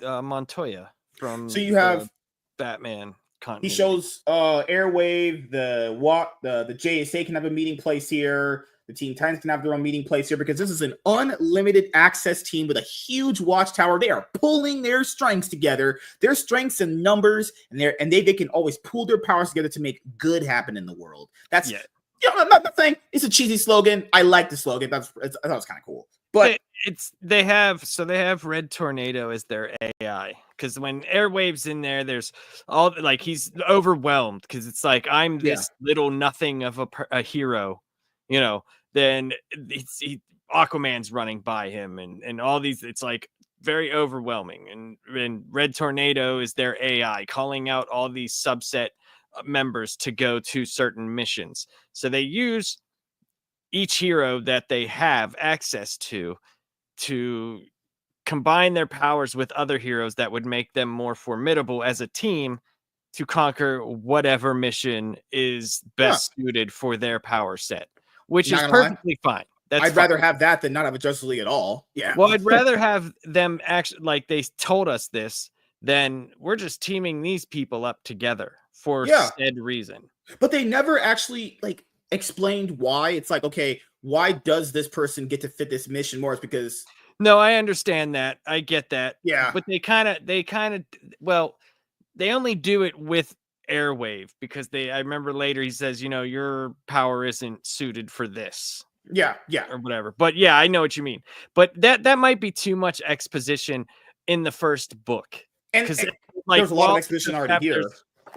Montoya from So you have Batman. Continuity. He shows Airwave, the JSA can have a meeting place here. The Teen Titans can have their own meeting place here because this is an unlimited access team with a huge watchtower. They are pulling their strengths together, their strengths and numbers, and they can always pool their powers together to make good happen in the world. That's I'm not saying it's a cheesy slogan. I like the slogan. I thought it was kind of cool. But they have Red Tornado as their AI, because when Airwave's in there, there's all like he's overwhelmed because it's like I'm this little nothing of a hero, Then Aquaman's running by him and all these. It's like very overwhelming. And Red Tornado is their AI, calling out all these subset members to go to certain missions. So they use each hero that they have access to combine their powers with other heroes that would make them more formidable as a team to conquer whatever mission is best suited for their power set, which is perfectly fine. I'd rather have that than not have a Justice League at all. Yeah. Well, I'd rather have them actually, like they told us this, than we're just teaming these people up together for said reason. But they never actually explained why. It's like, okay, why does this person get to fit this mission more? It's because no, I understand that. I get that. Yeah. But they only do it with Airwave because I remember later he says, your power isn't suited for this. Yeah. Or whatever. But yeah, I know what you mean. But that might be too much exposition in the first book. Because there's a lot of exposition already here.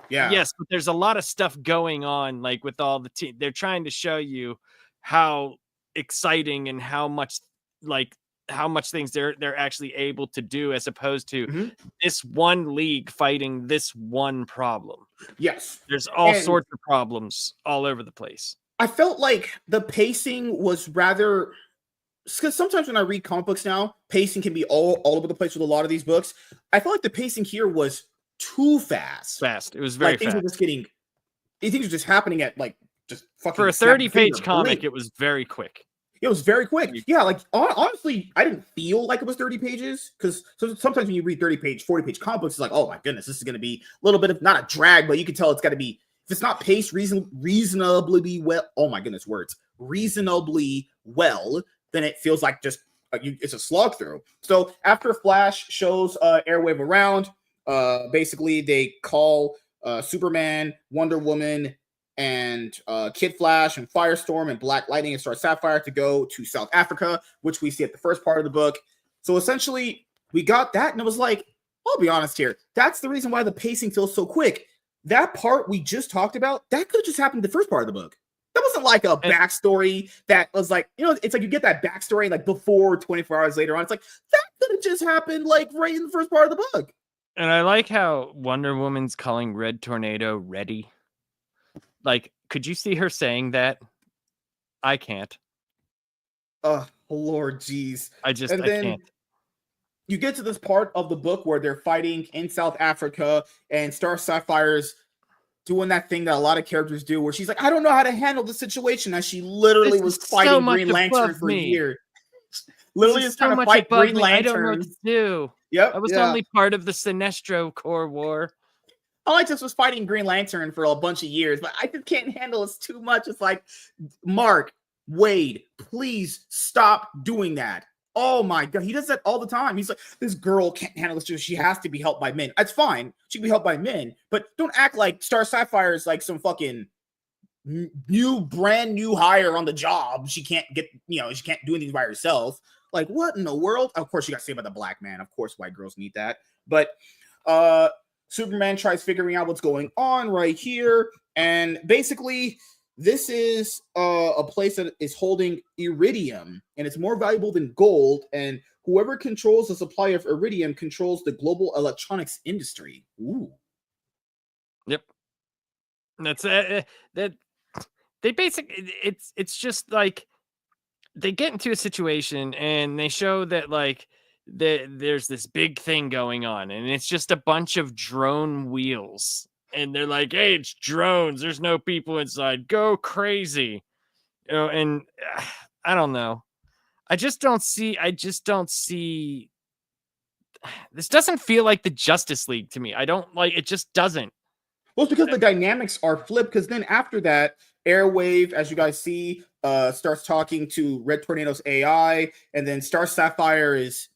Yeah. Yes, but there's a lot of stuff going on, like with all the team. They're trying to show you how exciting and how much things they're actually able to do, as opposed to this one league fighting this one problem. Yes. There's all sorts of problems all over the place. I felt like the pacing was rather because sometimes when I read comic books now, pacing can be all over the place with a lot of these books. I felt like the pacing here was too fast. It was very things fast. were just getting, things were just happening at like just fucking for a 30-page comic. It was very quick. It was very quick. Yeah, like honestly, I didn't feel like it was 30 pages because sometimes when you read 30-page, 40-page comic books, it's like, oh my goodness, this is going to be a little bit of not a drag, but you can tell it's got to be, if it's not paced reasonably well, oh my goodness, words, reasonably well, then it feels like just it's a slog through. So after Flash shows Airwave around, basically they call Superman, Wonder Woman, and Kid Flash and Firestorm and Black Lightning and Star Sapphire to go to South Africa, which we see at the first part of the book. So essentially, we got that, and it was like, I'll be honest here, that's the reason why the pacing feels so quick. That part we just talked about, that could have just happened in the first part of the book. That wasn't like a backstory that was like, you know, it's like you get that backstory like before 24 hours later on. It's like, that could have just happened like right in the first part of the book. And I like how Wonder Woman's calling Red Tornado ready. Like, could you see her saying that? I can't. Oh, Lord, jeez. I can't. You get to this part of the book where they're fighting in South Africa, and Star Sapphire's doing that thing that a lot of characters do, where she's like, I don't know how to handle the situation, as she literally was fighting Green Lantern for a year. Literally just trying to fight Green Lantern. I don't know what to do. Yep. I was only part of the Sinestro Corps War. I just was fighting Green Lantern for a bunch of years, but I just can't handle it too much. It's like, Mark, Wade, please stop doing that. Oh my God. He does that all the time. He's like, this girl can't handle this. She has to be helped by men. That's fine. She can be helped by men, but don't act like Star Sapphire is like some fucking brand new hire on the job. She can't get, she can't do anything by herself. Like, what in the world? Of course, you got saved by the black man. Of course, white girls need that. But Superman tries figuring out what's going on right here. And basically, this is a place that is holding iridium, and it's more valuable than gold. And whoever controls the supply of iridium controls the global electronics industry. Ooh. Yep. That's that. They basically, it's just like they get into a situation and they show that like there's this big thing going on, and it's just a bunch of drone wheels. And they're like, hey, it's drones. There's no people inside. Go crazy. And I don't know. I just don't see. This doesn't feel like the Justice League to me. I don't like it. Just doesn't. Well, it's because the dynamics are flipped. Because then after that, Airwave, as you guys see, starts talking to Red Tornado's AI. And then Star Sapphire is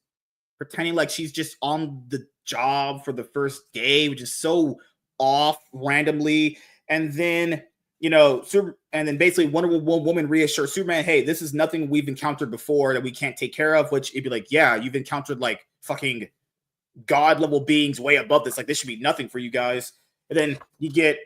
pretending like she's just on the job for the first day, which is so off randomly. And then and then basically Wonder Woman reassures Superman, hey, this is nothing we've encountered before that we can't take care of. Which it'd be like, yeah, you've encountered like fucking god level beings way above this. Like, this should be nothing for you guys. And then you get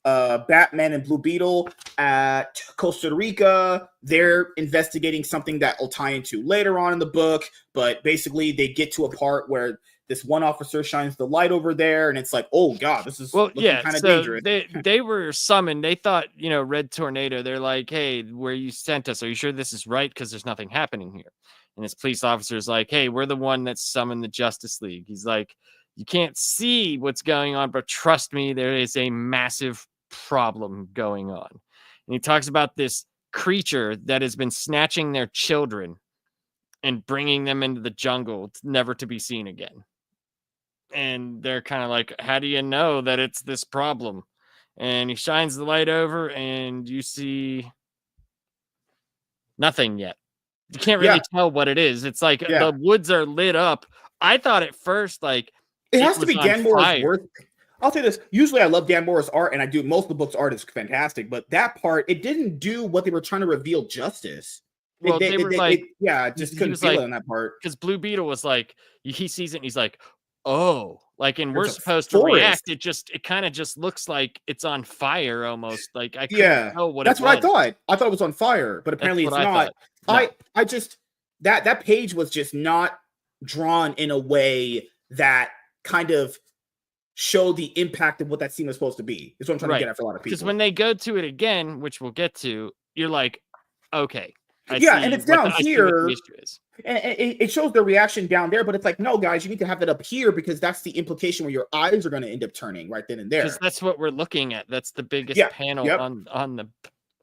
Batman and Blue Beetle at Costa Rica. They're investigating something that will tie into later on in the book, but basically they get to a part where this one officer shines the light over there, and it's like, oh God, this is kind of dangerous. They were summoned. They thought, Red Tornado. They're like, hey, where you sent us? Are you sure this is right? Because there's nothing happening here. And this police officer is like, hey, we're the one that summoned the Justice League. He's like, you can't see what's going on, but trust me, there is a massive problem going on. And he talks about this creature that has been snatching their children and bringing them into the jungle, never to be seen again. And they're kind of like, how do you know that it's this problem? And he shines the light over, and you see nothing yet. You can't really tell what it is. It's like the woods are lit up. I thought at first, like, it has to be Dan Mora's work. I'll say this. Usually I love Dan Mora's art, and I do. Most of the book's art is fantastic, but that part, it didn't do what they were trying to reveal justice. Well, they were like, just couldn't feel it in that part. Because Blue Beetle was like, he sees it and he's like, oh, like, and we're supposed to react. It kind of just looks like it's on fire almost. Like, I couldn't know what that's what I thought. I thought it was on fire, but apparently it's not. No. I just that page was just not drawn in a way that kind of showed the impact of what that scene was supposed to be. Is what I'm trying to get at for a lot of people. Because when they go to it again, which we'll get to, you're like, okay, I Yeah, and see it's down I see what the here. issue is. And it shows the reaction down there, but it's like, no, guys, you need to have it up here because that's the implication where your eyes are going to end up turning right then and there. Because that's what we're looking at. That's the biggest Yeah. panel Yep.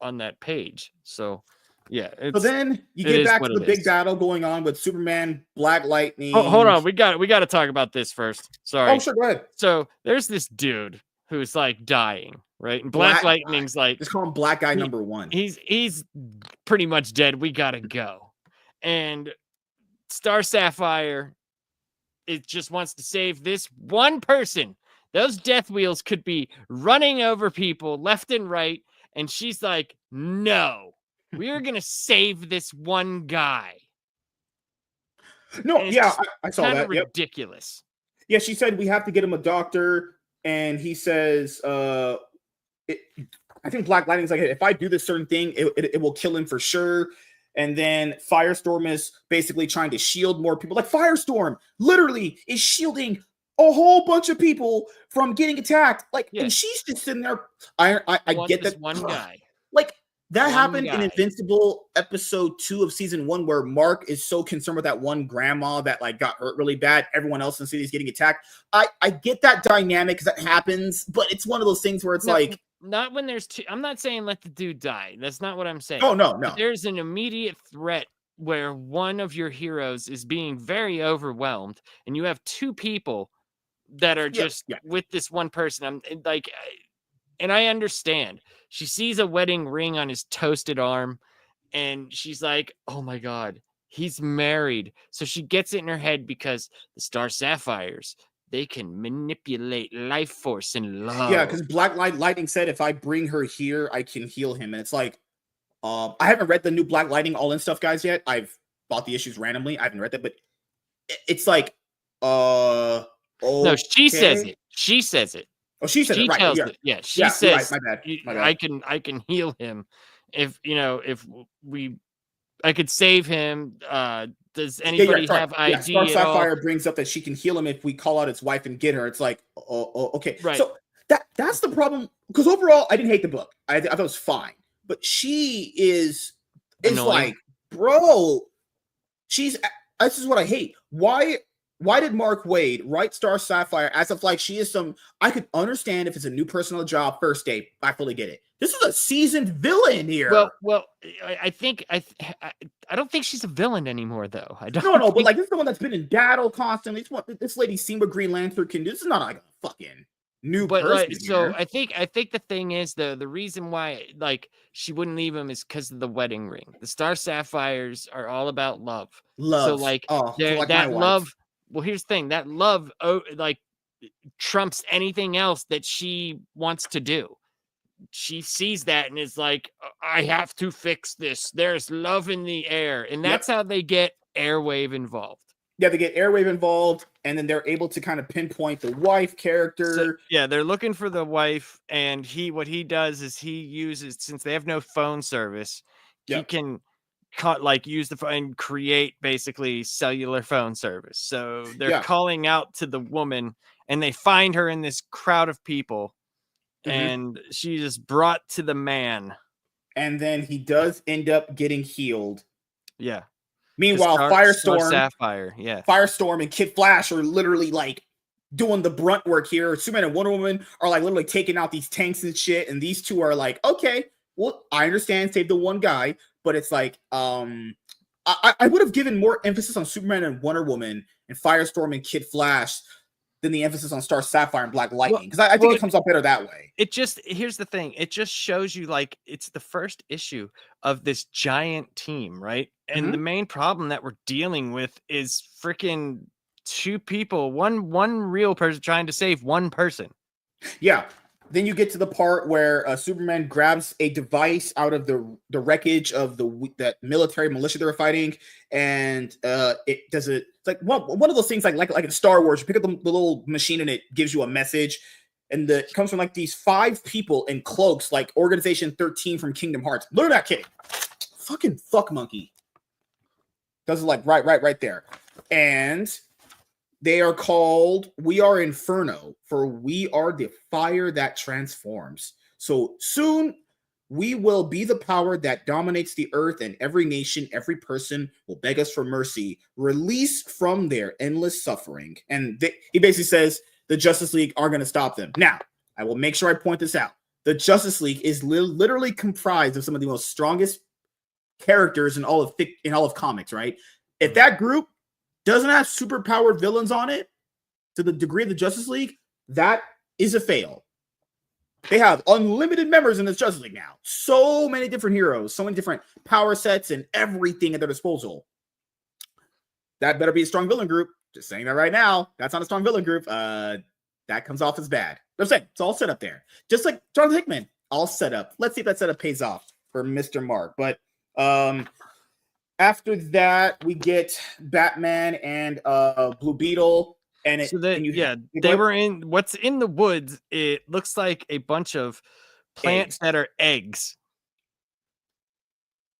on that page. So yeah, So then you it get is back what to the it big is. battle going on with Superman, Black Lightning. Oh, hold on, we got to talk about this first. Sorry. Oh, sure, go ahead. So there's this dude who's like dying, right? And Black Lightning's like, just call him Black Guy number 1. He's pretty much dead. We gotta go. And Star Sapphire, it just wants to save this one person. Those death wheels could be running over people left and right. And she's like, no, we're going to save this one guy. No, yeah, I saw that. Ridiculous. Yeah, she said we have to get him a doctor. And he says, I think Black Lightning's like, if I do this certain thing, it will kill him for sure. And then Firestorm is basically trying to shield more people. Like Firestorm literally is shielding a whole bunch of people from getting attacked. Like, and she's just sitting there. I get that one guy. Like that happened in Invincible episode 2 of season 1, where Mark is so concerned with that one grandma that like got hurt really bad. Everyone else in the city is getting attacked. I get that dynamic because that happens, but it's one of those things where it's like. Not when there's two. I'm not saying let the dude die. That's not what I'm saying. Oh, no. But there's an immediate threat where one of your heroes is being very overwhelmed, and you have two people that are just with this one person. I'm like, and I understand. She sees a wedding ring on his toasted arm, and she's like, "Oh my God, he's married." So she gets it in her head because the Star Sapphires, they can manipulate life force and love. Yeah, because Black Lightning said if I bring her here, I can heal him. And it's like, I haven't read the new Black Lightning All In stuff, guys, yet. I've bought the issues randomly. I haven't read that, but it's like, okay. No, she says it. She says it. Oh, she says it, right. Tells it. Yeah, she says, right. My bad. I can heal him if I could save him. Does anybody have ID? Star Sapphire brings up that she can heal him if we call out his wife and get her. It's like, okay. Right. So that's the problem. Because overall, I didn't hate the book. I thought it was fine. But she is annoying. Like, bro, this is what I hate. Why did Mark Waid write Star Sapphire as if like she is some? I could understand if it's a new person on the job first day. I fully get it. This is a seasoned villain here. Well, I think I don't think she's a villain anymore, though. I don't. No, but like this is the one that's been in battle constantly. This lady seen what Green Lantern can do. This is not like a fucking new person. Like, so I think the thing is the reason why like she wouldn't leave him is because of the wedding ring. The Star Sapphires are all about love. So like, that love. Well, here's the thing: that love, like, trumps anything else that she wants to do. She sees that and is like, I have to fix this. There's love in the air. And that's how they get Airwave involved. Yeah, they get Airwave involved, and then they're able to kind of pinpoint the wife character. So, they're looking for the wife, and what he does is he uses, since they have no phone service, he can use the phone and create basically cellular phone service. So they're calling out to the woman, and they find her in this crowd of people. And she is brought to the man. And then he does end up getting healed. Yeah. Meanwhile, Sapphire, Firestorm and Kid Flash are literally like doing the brunt work here. Superman and Wonder Woman are like literally taking out these tanks and shit. And these two are like, okay, well, I understand, save the one guy. But it's like, I would have given more emphasis on Superman and Wonder Woman and Firestorm and Kid Flash than the emphasis on Star Sapphire and Black Lightning, because I think it comes out better that way. Here's the thing. It just shows you like it's the first issue of this giant team, right? And the main problem that we're dealing with is freaking two people, one real person trying to save one person. Yeah. Then you get to the part where Superman grabs a device out of the wreckage of that military militia they were fighting, and it does it. It's like one of those things like in Star Wars. You pick up the little machine and it gives you a message, and it comes from like these 5 people in cloaks, like Organization 13 from Kingdom Hearts. Look at that kid, fucking fuck monkey. Does it like right there, and they are called, we are Inferno, for we are the fire that transforms. So soon, We will be the power that dominates the earth, and every nation, every person will beg us for mercy, release from their endless suffering. And he basically says the Justice League are going to stop them. Now, I will make sure I point this out. The Justice League is literally comprised of some of the most strongest characters in all of comics, right? If that group doesn't have superpowered villains on it to the degree of the Justice League, that is a fail. They have unlimited members in this Justice League now. So many different heroes, so many different power sets and everything at their disposal. That better be a strong villain group. Just saying that right now. That's not a strong villain group. That comes off as bad. I'm saying it's all set up there. Just like Jonathan Hickman, all set up. Let's see if that setup pays off for Mr. Mark. But after that, we get Batman and Blue Beetle. And they were in what's in the woods. It looks like a bunch of plants that are eggs.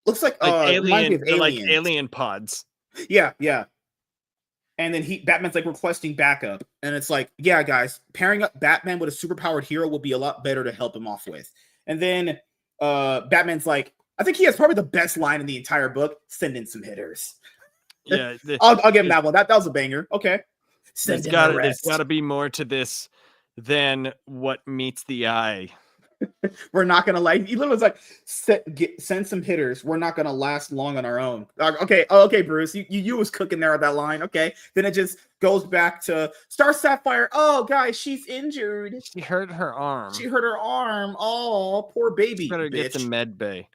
Looks like alien pods. Yeah. And then Batman's like requesting backup, and it's like, yeah, guys, pairing up Batman with a superpowered hero would be a lot better to help him off with. And then Batman's like, I think he has probably the best line in the entire book. Send in some hitters. Yeah, I'll give him that one. That was a banger. Okay. There's got to be more to this than what meets the eye. We're not gonna he literally was like, send some hitters. We're not gonna last long on our own. Okay, Bruce, you was cooking there at that line. Okay, then it just goes back to Star Sapphire. Oh, guys, she's injured. She hurt her arm. Oh, poor baby. Better get to med bay.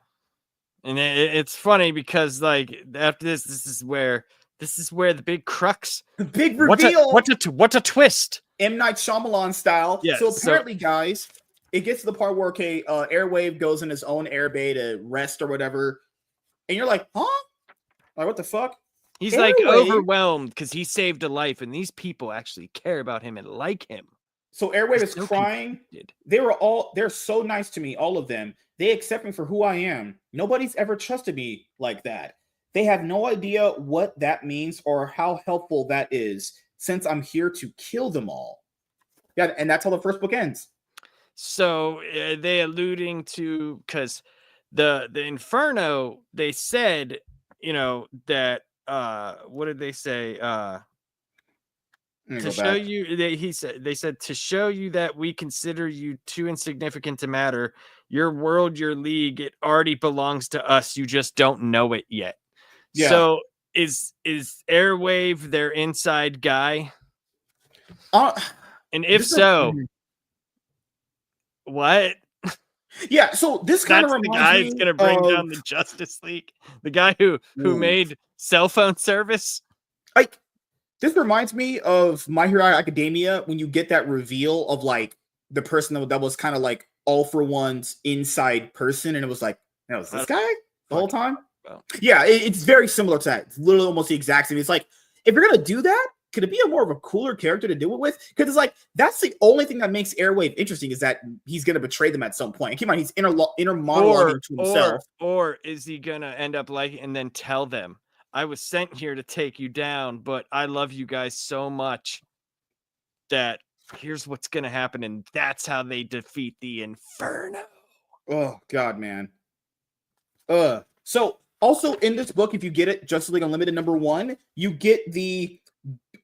And it's funny because like after this is where the big crux, the big reveal. What's a twist? M. Night Shyamalan style. Yeah, so apparently, guys, it gets to the part where Airwave goes in his own airbay to rest or whatever, and you're like, huh? Like, what the fuck? He's like overwhelmed because he saved a life, and these people actually care about him and like him. So Airwave is crying. They're so nice to me, all of them. They accept me for who I am. Nobody's ever trusted me like that. They have no idea what that means or how helpful that is, since I'm here to kill them all. Yeah, and that's how the first book ends. So they alluding to, because the Inferno, they said, that what did they say? To show you, they said to show you that we consider you too insignificant to matter. Your world, your league, it already belongs to us. You just don't know it yet. Yeah. So is Airwave their inside guy? And if so, what? Yeah, so this kind of reminds me. The guy who's gonna bring down the Justice League. The guy who made cell phone service. Like, this reminds me of My Hero Academia when you get that reveal of like the person that was kind of like All for One's inside person, and it was like, is this guy the whole time? Well, yeah, it's very similar to that. It's literally almost the exact same. It's like, if you're gonna do that, could it be a more of a cooler character to do it with? Because it's like, that's the only thing that makes Airwave interesting, is that he's gonna betray them at some point. Keep in mind, he's inner monologuing to himself. Or is he gonna end up and then tell them, I was sent here to take you down, but I love you guys so much that here's what's gonna happen, and that's how they defeat the Inferno. Oh God, man. So also in this book, if you get it, Justice League Unlimited #1, you get the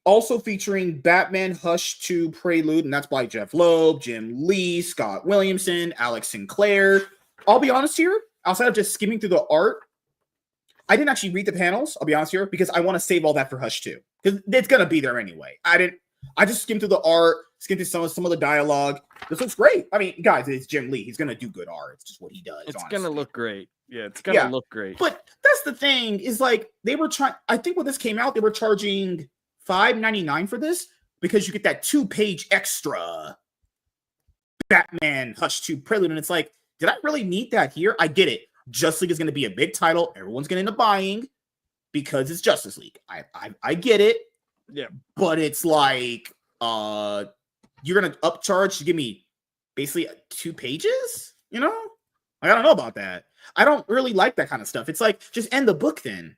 also featuring Batman Hush 2 Prelude, and that's by Jeff Loeb, Jim Lee, Scott Williamson, Alex Sinclair. I'll be honest here, outside of just skimming through the art, I didn't actually read the panels, I'll be honest here, because I want to save all that for Hush 2. Because it's going to be there anyway. I just skimmed through the art, skimmed through some of the dialogue. This looks great. I mean, guys, it's Jim Lee. He's going to do good art. It's just what he does. It's going to look great. Yeah, it's going to look great. But that's the thing, is like, they were trying, I think when this came out, they were charging $5.99 for this, because you get that 2-page extra Batman Hush 2 Prelude. And it's like, did I really need that here? I get it. Justice League is going to be a big title. Everyone's going to end up buying because it's Justice League. I get it. Yeah. But it's like, you're going to upcharge to give me basically 2 pages? I don't know about that. I don't really like that kind of stuff. It's like, just end the book then.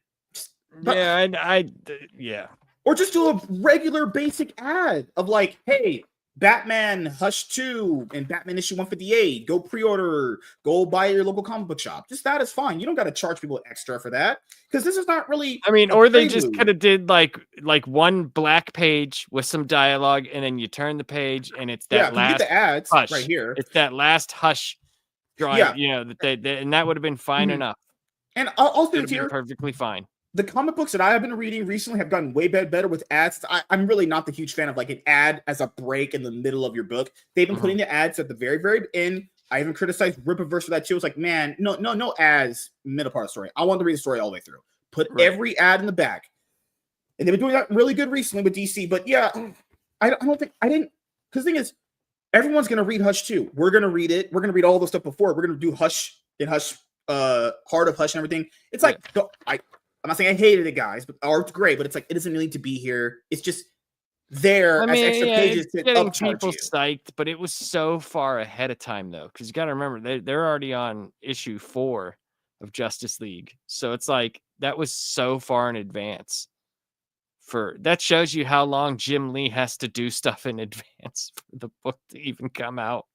Yeah. Or just do a regular basic ad of like, hey, Batman Hush 2 and Batman issue 158. Go pre-order, go buy your local comic book shop. Just that is fine. You don't got to charge people extra for that because this is not really. I mean, or they just could have did like one black page with some dialogue, and then you turn the page, and it's that last get the ads Hush right here. It's that last Hush drawing, you know, that they and that would have been fine enough. And I'll say here, perfectly fine. The comic books that I have been reading recently have gotten way better with ads. I'm really not the huge fan of like an ad as a break in the middle of your book. They've been putting the ads at the very, very end. I even criticized Rippaverse for that too. It's like, man, no ads middle part of the story. I want to read the story all the way through. Put every ad in the back. And they've been doing that really good recently with DC. But yeah, I don't think I didn't. Because the thing is, everyone's gonna read Hush 2. We're gonna read it. We're gonna read all the stuff before. We're gonna do Hush and Hush, Heart of Hush and everything. It's like I'm not saying I hated it, guys, but art's great, but it's like it doesn't need to be here. It's just there as extra pages to getting people psyched, but it was so far ahead of time though, because you got to remember they're already on issue 4 of Justice League, so it's like that was so far in advance. That shows you how long Jim Lee has to do stuff in advance for the book to even come out.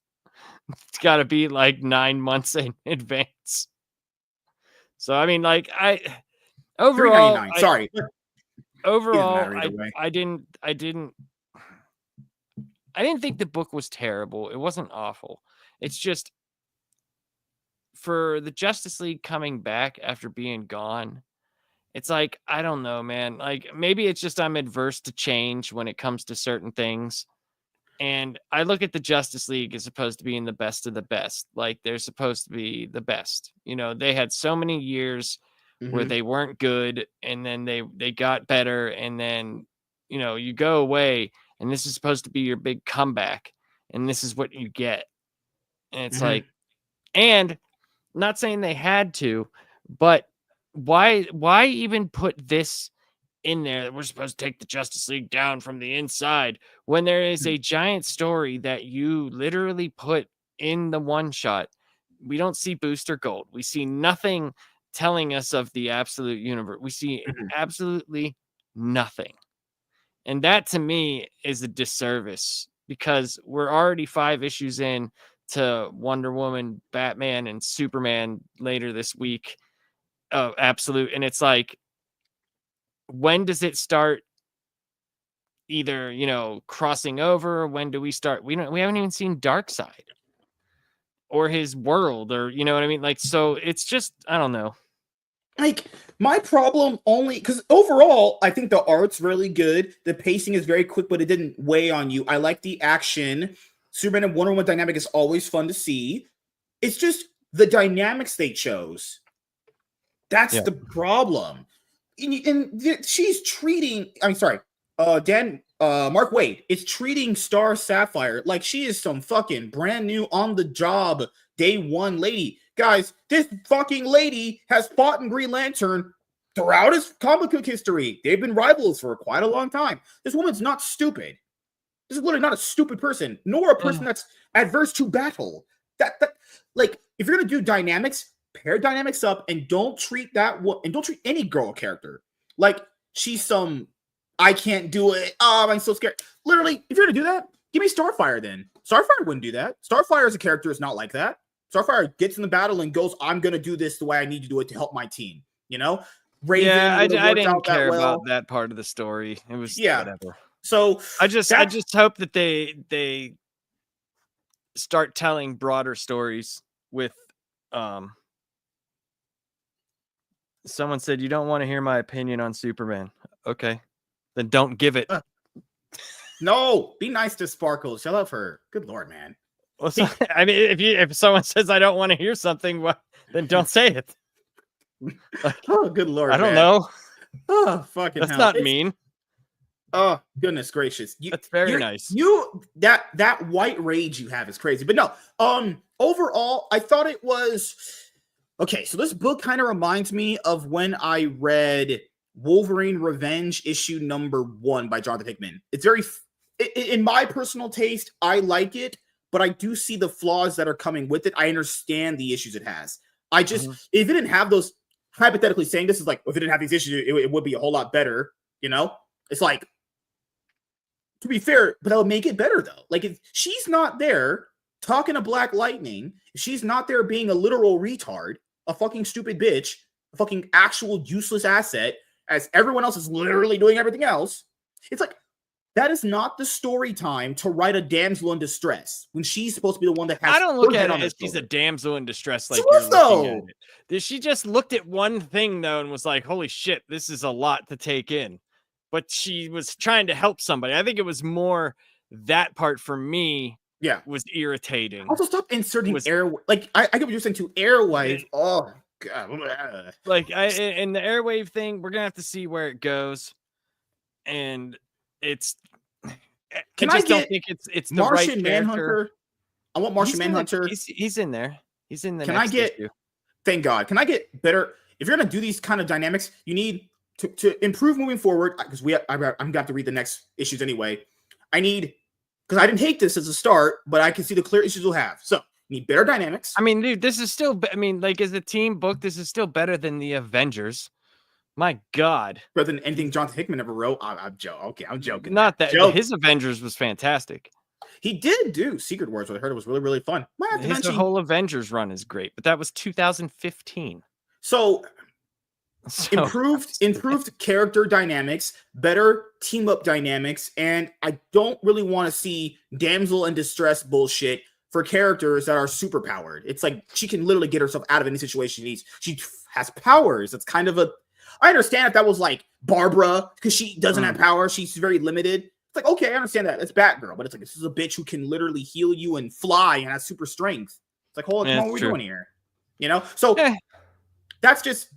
It's got to be like 9 months in advance. So I mean, like overall, I didn't think the book was terrible. It wasn't awful. It's just for the Justice League coming back after being gone, it's like, I don't know, man. Like maybe it's just I'm adverse to change when it comes to certain things. And I look at the Justice League as opposed to being the best of the best. Like they're supposed to be the best. You know, they had so many years where they weren't good, and then they got better, and then, you know, you go away, and this is supposed to be your big comeback, and this is what you get. And it's like, and not saying they had to, but why even put this in there that we're supposed to take the Justice League down from the inside when there is a giant story that you literally put in the one shot? We don't see Booster Gold. We see nothing telling us of the absolute universe. We see absolutely nothing. And that to me is a disservice because we're already 5 issues in to Wonder Woman, Batman, and Superman later this week. Oh, absolute. And it's like, when does it start either, you know, crossing over? When do we start? We haven't even seen Darkseid or his world, or, you know what I mean? Like, so it's just, I don't know. Like, my problem only because overall, I think the art's really good. The pacing is very quick, but it didn't weigh on you. I like the action. Superman and Wonder Woman dynamic is always fun to see. It's just the dynamics they chose. That's the problem. And she's treating, I'm sorry, Mark Waid is treating Star Sapphire like she is some fucking brand new on the job day one lady. Guys, this fucking lady has fought in Green Lantern throughout his comic book history. They've been rivals for quite a long time. This woman's not stupid. This is literally not a stupid person, nor a person that's adverse to battle. That like, if you're gonna do dynamics, pair dynamics up, and don't treat any girl character like she's some I can't do it. Oh, I'm so scared. Literally, if you're gonna do that, give me Starfire then. Starfire wouldn't do that. Starfire as a character is not like that. Starfire gets in the battle and goes, I'm gonna do this the way I need to do it to help my team. You know? Raven, I didn't care about that part of the story. It was whatever. So I just hope that they start telling broader stories with someone said you don't want to hear my opinion on Superman. Okay. Then don't give it. No, be nice to Sparkles. I love her. Good Lord, man. Well, so, I mean, if someone says I don't want to hear something, well, then don't say it. Like, oh, good Lord. I don't know. Oh, fucking That's not mean. Oh, goodness gracious. That's very nice. That white rage you have is crazy. But no, overall, I thought it was okay. So this book kind of reminds me of when I read Wolverine Revenge issue number 1 by Jonathan Hickman. It's very, in my personal taste, I like it, but I do see the flaws that are coming with it. I understand the issues it has. I just, if it didn't have those, hypothetically saying this is like, if it didn't have these issues, it would be a whole lot better. You know, it's like to be fair, but that'll make it better though. Like if she's not there talking to Black Lightning, if she's not there being a literal retard, a fucking stupid bitch, a fucking actual useless asset, as everyone else is literally doing everything else, it's like that is not the story time to write a damsel in distress when she's supposed to be the one that has. I don't look at it as she's a damsel in distress like you're looking at it. She just looked at one thing though and was like, "Holy shit, this is a lot to take in." But she was trying to help somebody. I think it was more that part for me. Yeah, was irritating. Also, stop inserting air. Like I get what you're saying too. Airwave. Oh god. Like in the airwave thing, we're gonna have to see where it goes, and it's. Can I just don't think it's the Martian right Manhunter? I want Martian Manhunter. He's in there. He's in the. Can I get? Issue. Thank God. Can I get better? If you're gonna do these kind of dynamics, you need to improve moving forward. Because I'm gonna have to read the next issues anyway. I need. Because I didn't hate this as a start, but I can see the clear issues we'll have. So, you need better dynamics. I mean, dude, this is still, like, as a team book, this is still better than the Avengers. My God. Better than anything Jonathan Hickman ever wrote. I'm joking. Okay, I'm joking. Not that. His Avengers was fantastic. He did do Secret Wars, what I heard it was really, really fun. The whole Avengers run is great, but that was 2015. So improved character dynamics, better team up dynamics, and I don't really want to see damsel in distress bullshit for characters that are super powered. It's like she can literally get herself out of any situation she needs. She has powers. It's kind of I understand if that was like Barbara because she doesn't have power. She's very limited. It's like, okay, I understand that. It's Batgirl, but it's like this is a bitch who can literally heal you and fly and has super strength. It's like, hold on, what are we doing here? You know? So that's just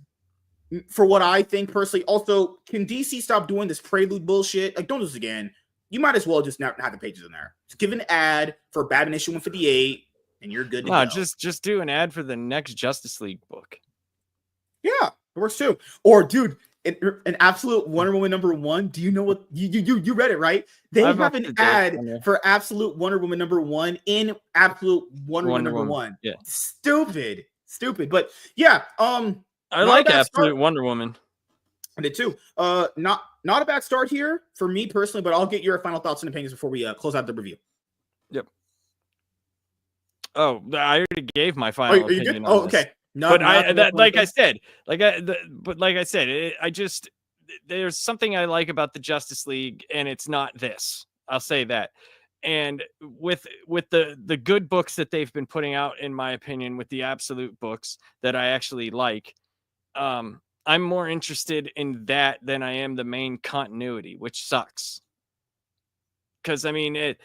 for what I think personally. Also, can DC stop doing this prelude bullshit? Like, don't do this again. You might as well just not have the pages in there. Just give an ad for Batman issue 158, and you're good to go. Just do an ad for the next Justice League book. Yeah, it works too. Or, dude, an Absolute Wonder Woman #1. Do you know what you read it, right? They have an ad for Absolute Wonder Woman #1 in Absolute Wonder Woman #1. Yeah, stupid. But yeah, I like Absolute Wonder Woman. I did too. Not a bad start here for me personally, but I'll get your final thoughts and opinions before we close out the review. Yep. Oh, I already gave my final opinion. Oh, okay. But like I said, there's something I like about the Justice League, and it's not this. I'll say that. And with the good books that they've been putting out, in my opinion, with the Absolute books that I actually like, I'm more interested in that than I am the main continuity, which sucks. Because I mean,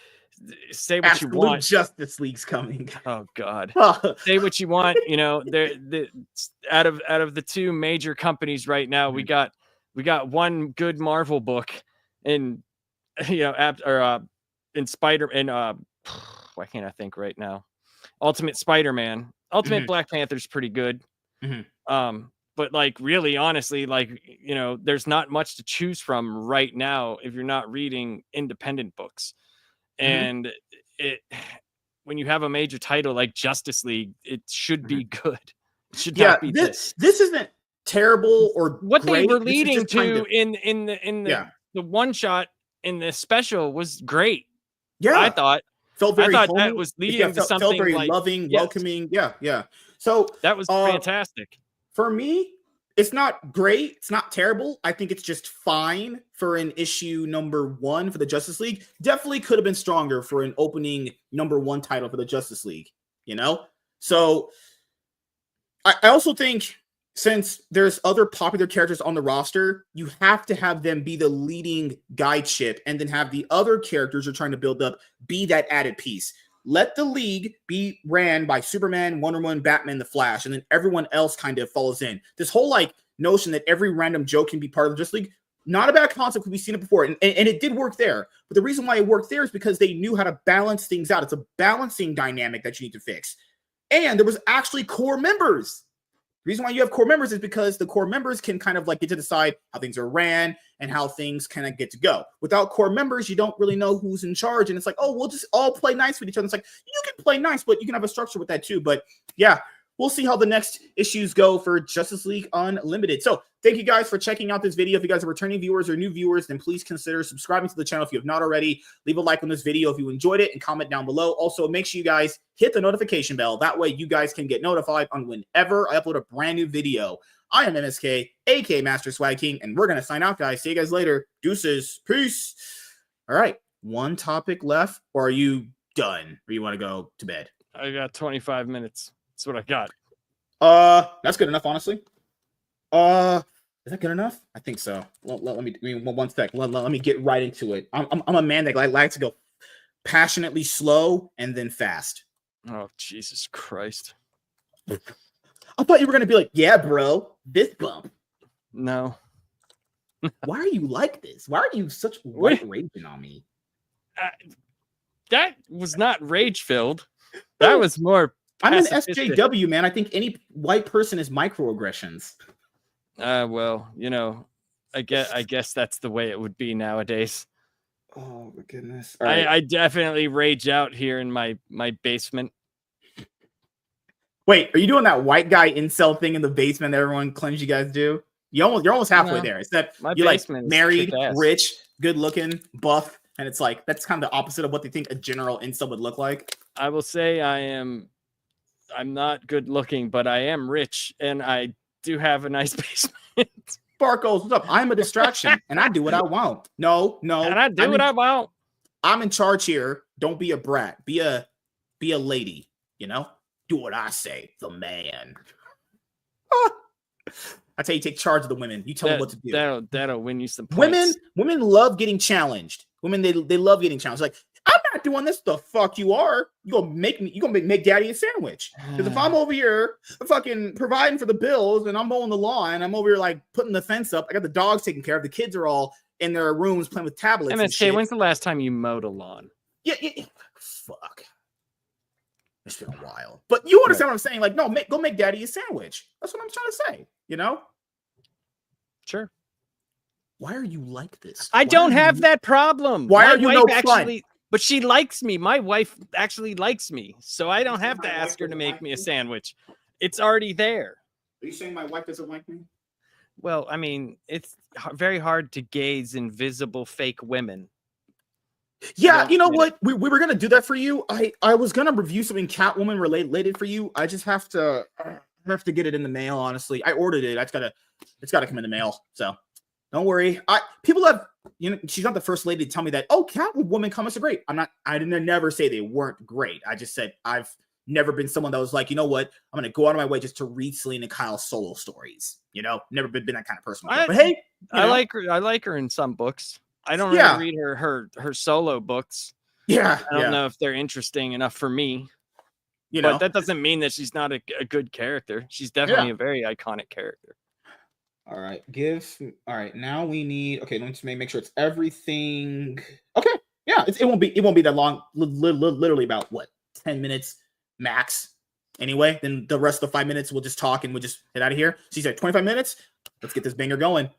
say what you want. Justice League's coming. Oh God. Say what you want. You know, out of the two major companies right now, we got one good Marvel book, and in Spider and why can't I think right now? Ultimate Spider-Man, Ultimate Black Panther's pretty good. But like really honestly, like, you know, there's not much to choose from right now if you're not reading independent books. And when you have a major title like Justice League, it should be good. It should not be this isn't terrible or what great. They were leading to in the one shot in the special was great. Yeah, I thought that was leading to something felt very like loving, welcoming. Yeah. So that was fantastic. For me, it's not great. It's not terrible. I think it's just fine for an issue #1 for the Justice League. Definitely could have been stronger for an opening #1 title for the Justice League, you know? So I also think since there's other popular characters on the roster, you have to have them be the leading guide ship and then have the other characters you're trying to build up be that added piece. Let the league be ran by Superman, Wonder Woman, Batman, The Flash, and then everyone else kind of follows in. This whole like notion that every random Joe can be part of the Justice League, not a bad concept. We've seen it before, and it did work there. But the reason why it worked there is because they knew how to balance things out. It's a balancing dynamic that you need to fix. And there was actually core members. The reason why you have core members is because the core members can kind of like get to decide how things are ran and how things kind of get to go. Without core members, you don't really know who's in charge. And it's like, oh, we'll just all play nice with each other. It's like, you can play nice, but you can have a structure with that too. But yeah, we'll see how the next issues go for Justice League Unlimited. So thank you guys for checking out this video. If you guys are returning viewers or new viewers, then please consider subscribing to the channel if you have not already. Leave a like on this video if you enjoyed it and comment down below. Also, make sure you guys hit the notification bell. That way you guys can get notified on whenever I upload a brand new video. I am MSK, aka Master Swag King, and we're going to sign out, guys. See you guys later. Deuces. Peace. All right. One topic left, or are you done? Or you want to go to bed? I got 25 minutes. That's what I got. That's good enough, honestly. Is that good enough? I think so. Let me 1 sec. Let me get right into it. I'm a man that likes to go passionately slow and then fast. Oh, Jesus Christ. I thought you were gonna be like, yeah, bro, this bump. No. Why are you like this? Why are you such white raging on me? That was not rage filled. That was more. I'm an SJW, man. I think any white person is microaggressions. Well, you know, I guess that's the way it would be nowadays. Oh my goodness! I definitely rage out here in my basement. Wait, are you doing that white guy incel thing in the basement that everyone claims you guys do? You're almost halfway there. Except you're like married, rich, good looking, buff, and it's like that's kind of the opposite of what they think a general incel would look like. I will say I'm not good looking, but I am rich, and I do have a nice basement. Sparkles, what's up? I'm a distraction, and I do what I want. No, and I do what I want. I'm in charge here. Don't be a brat. Be a lady. You know, do what I say. The man. That's how you take charge of the women. You tell them what to do. That'll win you some points. Women love getting challenged. Women they love getting challenged. Like, I'm not doing this. The fuck you are. You gonna make daddy a sandwich. Because if I'm over here fucking providing for the bills and I'm mowing the lawn, I'm over here like putting the fence up. I got the dogs taken care of. The kids are all in their rooms playing with tablets. MSK, when's the last time you mowed a lawn? Yeah. Fuck. It's been a while. But you understand what I'm saying? Like, no, go make daddy a sandwich. That's what I'm trying to say. You know? Sure. Why are you like this? I don't have that problem. Why are you no fun? But she likes me. My wife actually likes me. So I don't have to ask her to make me a sandwich. It's already there. Are you saying my wife doesn't like me? Well, I mean, it's very hard to gaze invisible fake women. Yeah, you know what? We were gonna do that for you. I was gonna review something Catwoman related for you. I just have to get it in the mail. Honestly, I ordered it. It's gotta come in the mail. So don't worry. People have, you know, she's not the first lady to tell me that. Oh, Catwoman comics are great. I didn't never say they weren't great. I just said I've never been someone that was like, you know what? I'm gonna go out of my way just to read Selena Kyle solo stories. You know, never been that kind of person. But hey, I like her. I like her in some books. I don't really read her solo books. Yeah. I don't know if they're interesting enough for me. You know, but that doesn't mean that she's not a good character. She's definitely a very iconic character. All right. Now we need. Okay, let's make sure it's everything. Okay. Yeah. It won't be that long. Literally about what, 10 minutes max. Anyway, then the rest of the 5 minutes we'll just talk and we'll just head out of here. She said 25 minutes. Let's get this banger going.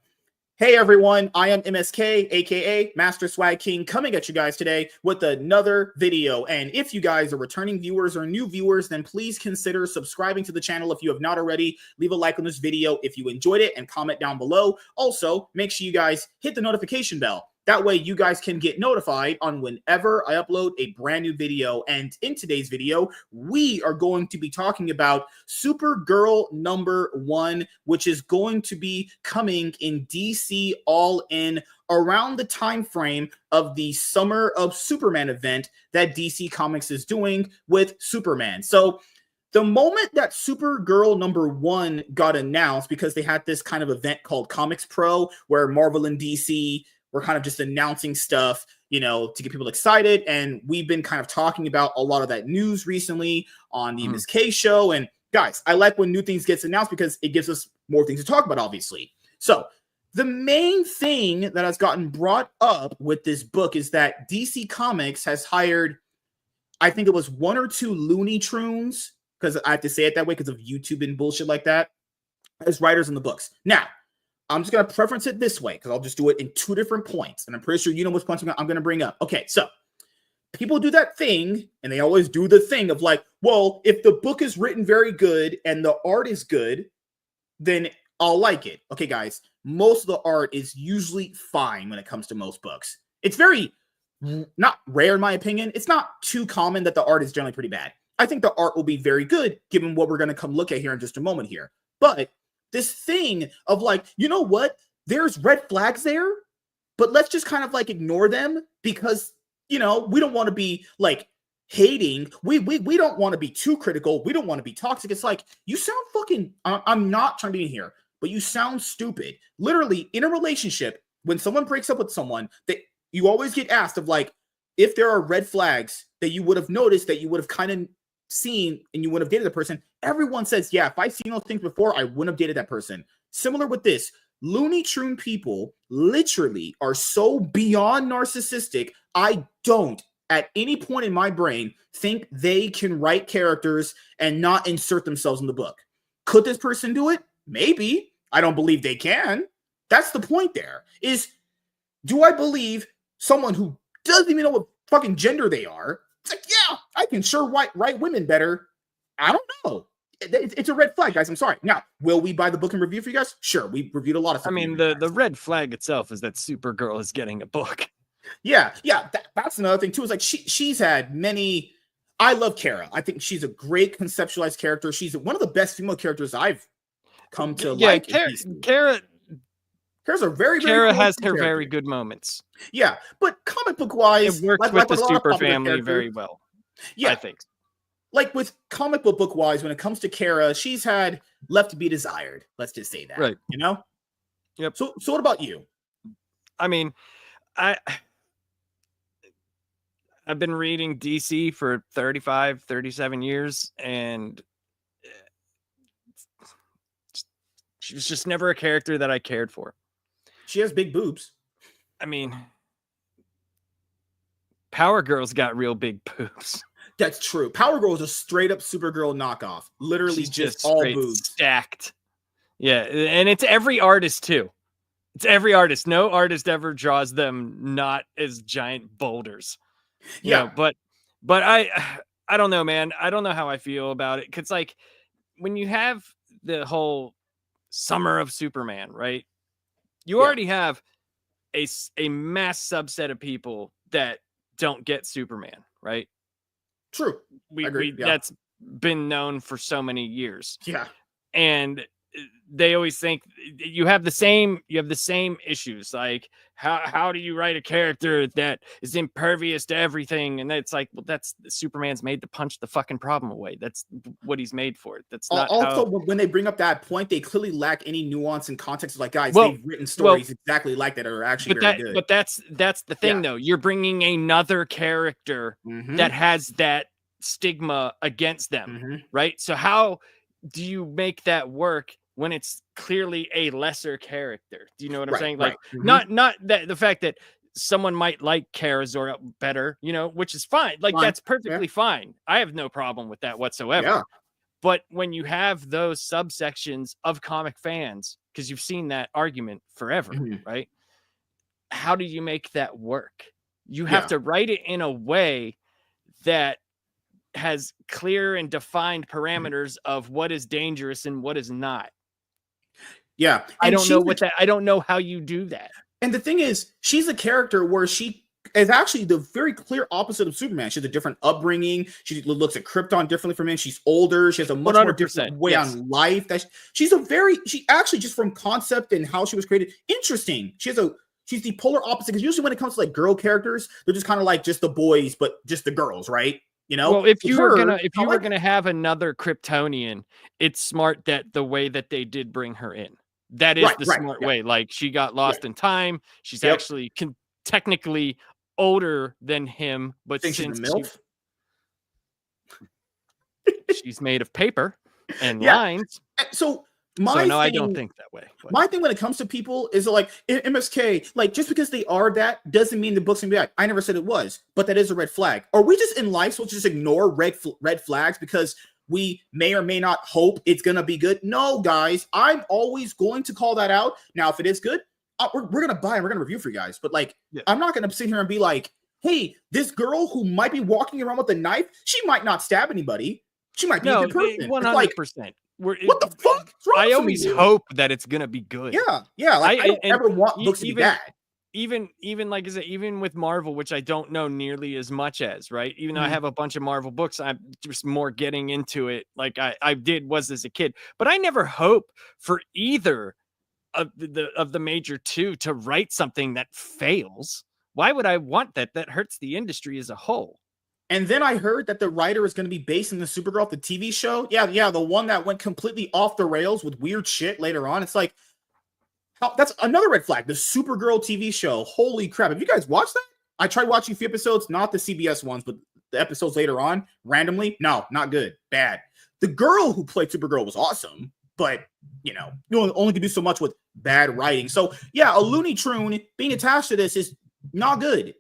Hey everyone, I am MSK, aka Master Swag King, coming at you guys today with another video. And if you guys are returning viewers or new viewers, then please consider subscribing to the channel if you have not already. Leave a like on this video if you enjoyed it and comment down below. Also, make sure you guys hit the notification bell. That way you guys can get notified on whenever I upload a brand new video. And in today's video, we are going to be talking about Supergirl #1, which is going to be coming in DC All In around the time frame of the Summer of Superman event that DC Comics is doing with Superman. So the moment that Supergirl #1 got announced, because they had this kind of event called Comics Pro where Marvel and DC we're kind of just announcing stuff, you know, to get people excited. And we've been kind of talking about a lot of that news recently on the MSK show. And guys, I like when new things gets announced because it gives us more things to talk about, obviously. So the main thing that has gotten brought up with this book is that DC Comics has hired, I think it was 1 or 2 Looney Tunes, because I have to say it that way because of YouTube and bullshit like that, as writers in the books. Now, I'm just going to preference it this way because I'll just do it in 2 different points. And I'm pretty sure you know which points I'm going to bring up. Okay, so people do that thing, and they always do the thing of like, well, if the book is written very good and the art is good, then I'll like it. Okay, guys, most of the art is usually fine when it comes to most books. It's very not rare, in my opinion. It's not too common that the art is generally pretty bad. I think the art will be very good, given what we're going to come look at here in just a moment here. But this thing of like, you know what? There's red flags there, but let's just kind of like ignore them because, you know, we don't want to be like hating. We don't want to be too critical. We don't want to be toxic. It's like, you sound fucking, I'm not trying to be in here, but you sound stupid. Literally, in a relationship, when someone breaks up with someone, you always get asked of like, if there are red flags that you would have noticed, that you would have kind of seen and you would have dated the person, everyone says, yeah, if I've seen those things before, I wouldn't have dated that person. Similar with this, Looney Tune people literally are so beyond narcissistic, I don't at any point in my brain think they can write characters and not insert themselves in the book. Could this person do it? Maybe. I don't believe they can. That's the point there, is, do I believe someone who doesn't even know what fucking gender they are? It's like, yeah, I can sure write women better. I don't know. It's a red flag, guys. I'm sorry. Now, will we buy the book and review for you guys? Sure, we reviewed a lot of stuff. I mean, the red flag itself is that Supergirl is getting a book. Yeah, that's another thing too. Is like she's had many. I love Kara. I think she's a great conceptualized character. She's one of the best female characters I've come to like. Kara's a very Kara has her very good moments. Yeah, but comic book wise, it works with the Super family very well. Yeah, I think. Like with comic book wise, when it comes to Kara, she's had left to be desired. Let's just say that. Right. You know? Yep. So what about you? I mean, I've been reading DC for 35, 37 years, and she was just never a character that I cared for. She has big boobs. I mean, Power Girl's got real big boobs. That's true. Power Girl is a straight up Supergirl knockoff. Literally she's just all boobs. Stacked. Yeah, and it's every artist too. It's every artist. No artist ever draws them not as giant boulders. Yeah, but I don't know, man. I don't know how I feel about it. Cause like when you have the whole Summer of Superman, right? You already have a mass subset of people that don't get Superman, right? True. I agree. That's been known for so many years. Yeah. And they always think you have the same issues. Like how do you write a character that is impervious to everything? And it's like, well, that's Superman's made to punch the fucking problem away. That's what he's made for. That's not also when they bring up that point, they clearly lack any nuance and context. Like, guys, they've written stories exactly like that are actually very good. But that's the thing though. You're bringing another character that has that stigma against them, right? So how do you make that work when it's clearly a lesser character? Do you know what I'm saying? Like, not that the fact that someone might like Kara Zor better, you know, which is fine. Like, that's perfectly fine. I have no problem with that whatsoever. Yeah. But when you have those subsections of comic fans, because you've seen that argument forever, right? How do you make that work? You have to write it in a way that has clear and defined parameters of what is dangerous and what is not. Yeah. I don't know I don't know how you do that. And the thing is, she's a character where she is actually the very clear opposite of Superman. She has a different upbringing. She looks at Krypton differently from him. She's older. She has a much more different way on life. She actually, just from concept and how she was created, interesting. She's the polar opposite, because usually when it comes to like girl characters, they're just kind of like just the boys, but just the girls, right? You know, well, if you were gonna have another Kryptonian, it's smart that the way that they did bring her in, that is the smart way. Like, she got lost in time. She's actually technically older than him, but since she's made of paper and lines, I don't think that way. My thing when it comes to people is like MSK, like, just because they are that doesn't mean the book's gonna be bad. I never said it was, but that is a red flag. Are we just in life supposed to just ignore red flags because we may or may not hope it's gonna be good? No, guys, I'm always going to call that out. Now, if it is good, we're gonna buy and we're gonna review for you guys. But like, I'm not gonna sit here and be like, hey, this girl who might be walking around with a knife, she might not stab anybody. She might be a good person. 100%. What the fuck? I always hope that it's gonna be good. Yeah. Like, I don't ever want books to be bad. Even like I said, even with Marvel, which I don't know nearly as much as, right? Even though I have a bunch of Marvel books, I'm just more getting into it like I was as a kid. But I never hope for either of the major two to write something that fails. Why would I want that? That hurts the industry as a whole. And then I heard that the writer is going to be based in the Supergirl, the TV show. Yeah, the one that went completely off the rails with weird shit later on. It's like, that's another red flag. The Supergirl TV show. Holy crap. Have you guys watched that? I tried watching a few episodes, not the CBS ones, but the episodes later on, randomly. No, not good. Bad. The girl who played Supergirl was awesome, but, you only can do so much with bad writing. So, yeah, a Looney Tune being attached to this is not good.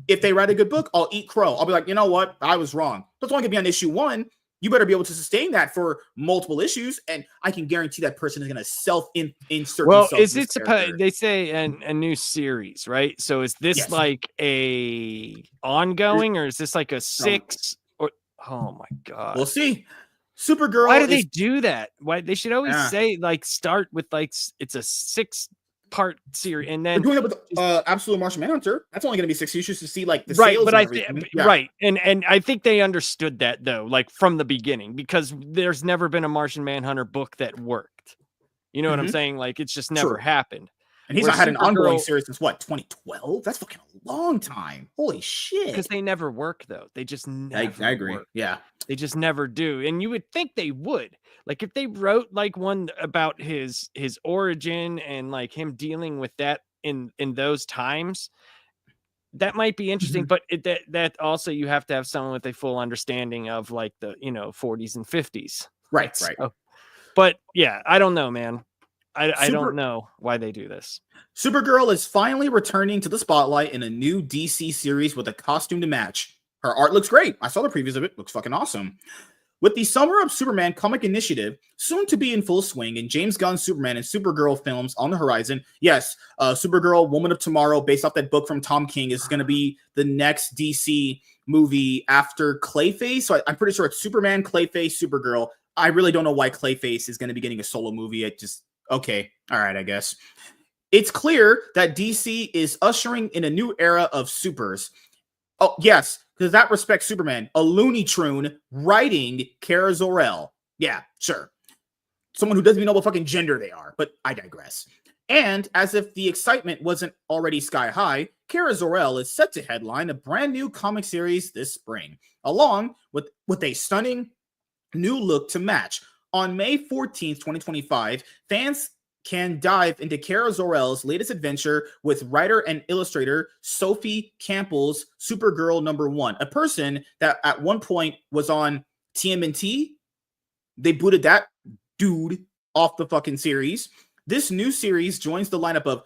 If they write a good book, I'll eat crow. I'll be like, you know what? I was wrong. That's only going to be on issue 1. You better be able to sustain that for multiple issues, and I can guarantee that person is going to self-insert. Well, is it supposed? They say a new series, right? So is this like a ongoing, or is this like a 6? Or oh my god, we'll see. Supergirl. Why do they do that? Why they should always say like start with like it's a 6-part series, and then they're doing it with Absolute Martian Manhunter. That's only going to be 6 issues to see like the right. sales. But right, and I think they understood that though, like from the beginning, because there's never been a Martian Manhunter book that worked. You know what I'm saying? Like it's just never happened. And he's not had an ongoing series since what, 2012? That's fucking a long time. Holy shit! Because they never work though. They just never. I agree. Work. Yeah, they just never do. And you would think they would. Like if they wrote like one about his origin and like him dealing with that in those times, that might be interesting. But that also you have to have someone with a full understanding of like the 40s and 50s. Right. But yeah, I don't know, man. I don't know why they do this. Supergirl is finally returning to the spotlight in a new DC series with a costume to match. Her art looks great. I saw the previews of it. Looks fucking awesome. With the Summer of Superman comic initiative soon to be in full swing and James Gunn's Superman and Supergirl films on the horizon, yes, Supergirl, Woman of Tomorrow, based off that book from Tom King, is going to be the next DC movie after Clayface. So I'm pretty sure it's Superman, Clayface, Supergirl. I really don't know why Clayface is going to be getting a solo movie. Okay, all right, I guess. It's clear that DC is ushering in a new era of supers. Oh, yes, because that respects Superman. A Looney Tune writing Kara Zor-El. Yeah, sure. Someone who doesn't even know what fucking gender they are, but I digress. And as if the excitement wasn't already sky high, Kara Zor-El is set to headline a brand new comic series this spring, along with a stunning new look to match. On May 14th, 2025, fans can dive into Kara Zor-El's latest adventure with writer and illustrator Sophie Campbell's Supergirl #1, a person that at one point was on TMNT. They booted that dude off the fucking series. This new series joins the lineup of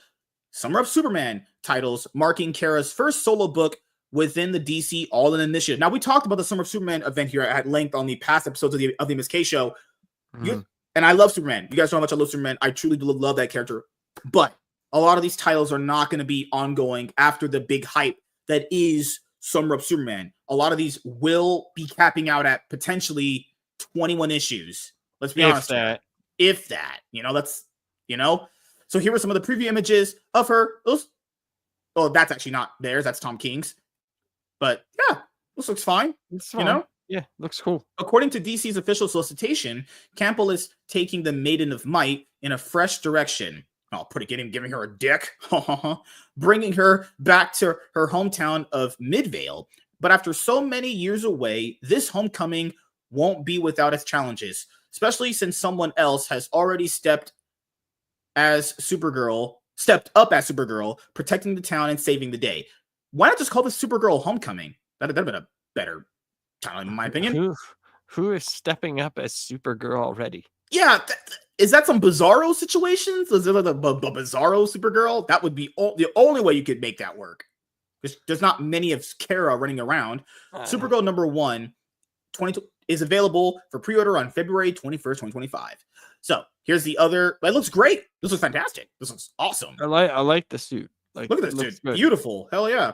Summer of Superman titles, marking Kara's first solo book within the DC All-In Initiative. Now, we talked about the Summer of Superman event here at length on the past episodes of the MSK show. And I love Superman. You guys know how much I love Superman. I truly love that character. But a lot of these titles are not going to be ongoing after the big hype that is Summer of Superman. A lot of these will be capping out at potentially 21 issues. Let's be honest. If that. That's. So here were some of the preview images of her. That's actually not theirs. That's Tom King's. But yeah, this looks fine. It's fine. Yeah, looks cool. According to DC's official solicitation, Campbell is taking the Maiden of Might in a fresh direction. Giving her a dick, bringing her back to her hometown of Midvale. But after so many years away, this homecoming won't be without its challenges, especially since someone else has already stepped up as Supergirl, protecting the town and saving the day. Why not just call this Supergirl Homecoming? That'd have been a better title, in my opinion. Who is stepping up as Supergirl already? Yeah, is that some Bizarro situations? Is it like a Bizarro Supergirl? That would be the only way you could make that work. There's not many of Kara running around. Supergirl #1 is available for pre-order on February 21st, 2025. So here's the other. It looks great. This looks fantastic. This looks awesome. I like the suit. Look at this dude. Good. Beautiful. Hell yeah.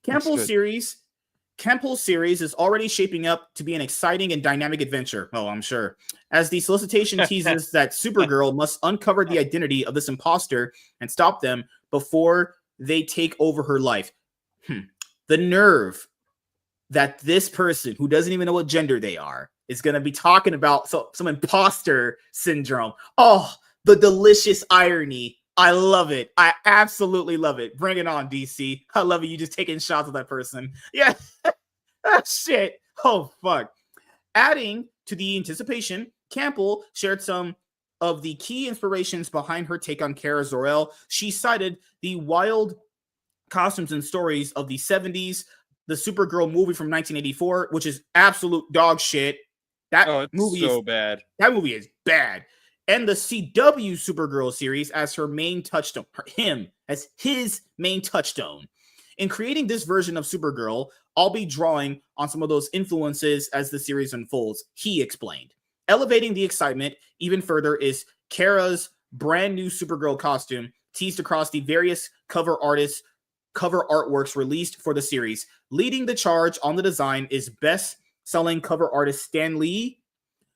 Campbell's series is already shaping up to be an exciting and dynamic adventure. Oh, I'm sure. As the solicitation teases that Supergirl must uncover the identity of this imposter and stop them before they take over her life. The nerve that this person who doesn't even know what gender they are is going to be talking about some imposter syndrome. Oh, the delicious irony. I love it. I absolutely love it. Bring it on, DC. I love it. You just taking shots at that person. Yeah. Shit. Oh, fuck. Adding to the anticipation, Campbell shared some of the key inspirations behind her take on Kara Zor-El. She cited the wild costumes and stories of the 70s, the Supergirl movie from 1984, which is absolute dog shit. That movie is so bad. That movie is bad. And the CW Supergirl series as her main touchstone, as his main touchstone. In creating this version of Supergirl, I'll be drawing on some of those influences as the series unfolds, he explained. Elevating the excitement even further is Kara's brand new Supergirl costume teased across the various cover artworks released for the series. Leading the charge on the design is best-selling cover artist Stan Lee,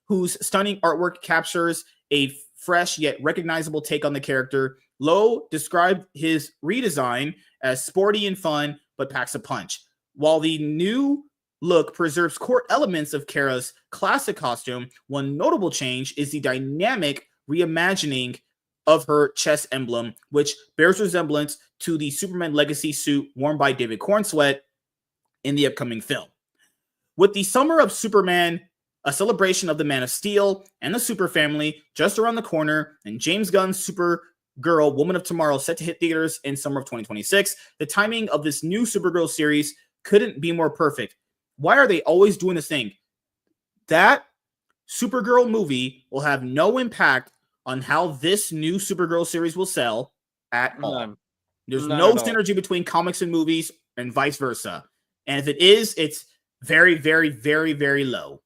whose stunning artwork captures a fresh yet recognizable take on the character. Lowe described his redesign as sporty and fun, but packs a punch. While the new look preserves core elements of Kara's classic costume, one notable change is the dynamic reimagining of her chest emblem, which bears resemblance to the Superman Legacy suit worn by David Cornsweet in the upcoming film. With the summer of Superman, a celebration of the Man of Steel and the Super Family just around the corner, and James Gunn's Supergirl Woman of Tomorrow set to hit theaters in summer of 2026, the timing of this new Supergirl series couldn't be more perfect. Why are they always doing this thing? That Supergirl movie will have no impact on how this new Supergirl series will sell at all. There's no synergy between comics and movies and vice versa. And if it is, it's very, very, very, very low.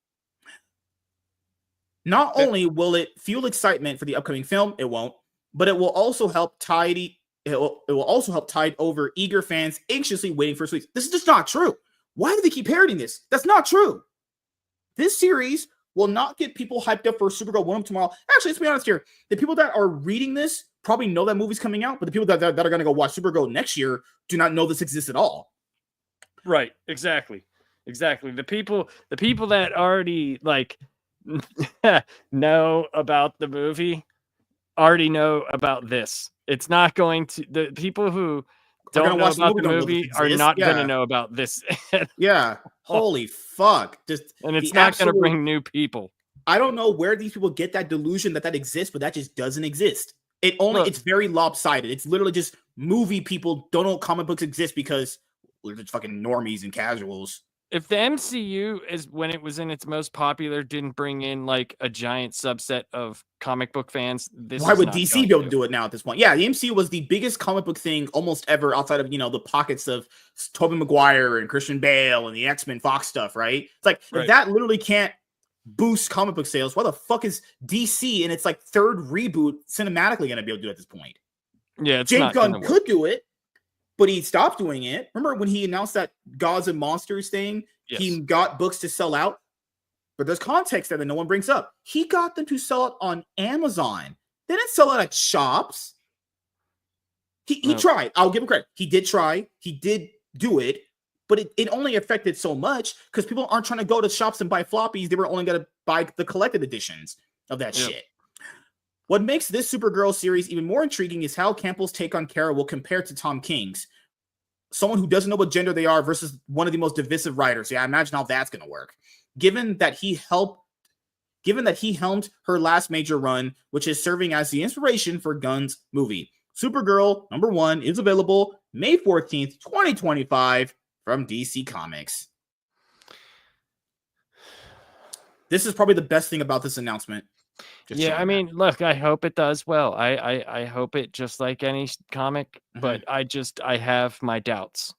Not only will it fuel excitement for the upcoming film, it won't, but it will also help tide over eager fans anxiously waiting for its release. This is just not true. Why do they keep parroting this? That's not true. This series will not get people hyped up for Supergirl Woman of Tomorrow. Actually, let's be honest here. The people that are reading this probably know that movie's coming out, but the people that are going to go watch Supergirl next year do not know this exists at all. Right. Exactly. The people that already know about the movie already know about this. It's not going to, the people who don't know about the movie are not going to know about this. Yeah. Holy fuck. And it's not going to bring new people. I don't know where these people get that delusion that exists, but that just doesn't exist. It's very lopsided. It's literally just movie people don't know comic books exist because we're just fucking normies and casuals. If the MCU is when it was in its most popular didn't bring in a giant subset of comic book fans, why would DC be able to do it now at this point? Yeah, the MCU was the biggest comic book thing almost ever outside of the pockets of Tobey Maguire and Christian Bale and the X-Men Fox stuff, right? It's like if that literally can't boost comic book sales, why the fuck is DC in its third reboot cinematically going to be able to do it at this point? Yeah, James Gunn could do it, but he stopped doing it. Remember when he announced that Gods and Monsters thing? Yes. He got books to sell out, but there's context there that no one brings up. He got them to sell it on Amazon. They didn't sell it at shops. He tried. I'll give him credit. He did try. He did do it, but it only affected so much because people aren't trying to go to shops and buy floppies. They were only going to buy the collected editions of that shit. What makes this Supergirl series even more intriguing is how Campbell's take on Kara will compare to Tom King's. Someone who doesn't know what gender they are versus one of the most divisive writers. Yeah, I imagine how that's going to work. Given that he helmed her last major run, which is serving as the inspiration for Gunn's movie. Supergirl #1 is available May 14th, 2025 from DC Comics. This is probably the best thing about this announcement. I mean, look, I hope it does well. I hope it just like any comic, but I have my doubts.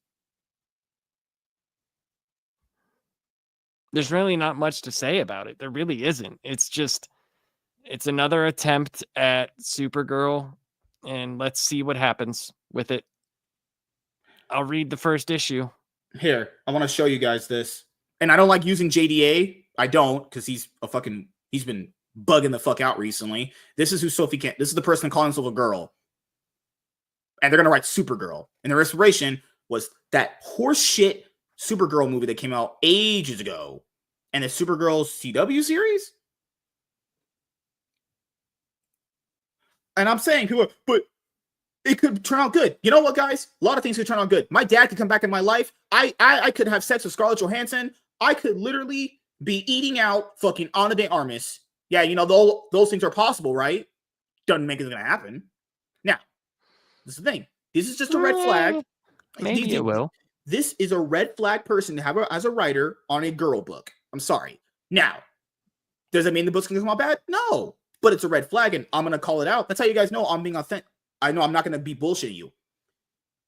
There's really not much to say about it. There really isn't. It's another attempt at Supergirl, and let's see what happens with it. I'll read the first issue. Here, I want to show you guys this. And I don't like using JDA. I don't, because he's been bugging the fuck out recently. This is who Sophie can't. This is the person calling himself a girl. And they're gonna write Supergirl. And their inspiration was that horseshit Supergirl movie that came out ages ago. And the Supergirl CW series. And I'm saying, people, but it could turn out good. You know what, guys? A lot of things could turn out good. My dad could come back in my life. I could have sex with Scarlett Johansson. I could literally be eating out fucking Ana de Armas. Yeah, you know, those things are possible, right? Doesn't make it gonna happen. Now, this is the thing. This is just a red flag. Maybe it will. This is a red flag person to have as a writer on a girl book. I'm sorry. Now, does that mean the book's gonna come out bad? No. But it's a red flag, and I'm gonna call it out. That's how you guys know I'm being authentic. I know I'm not gonna be bullshitting you.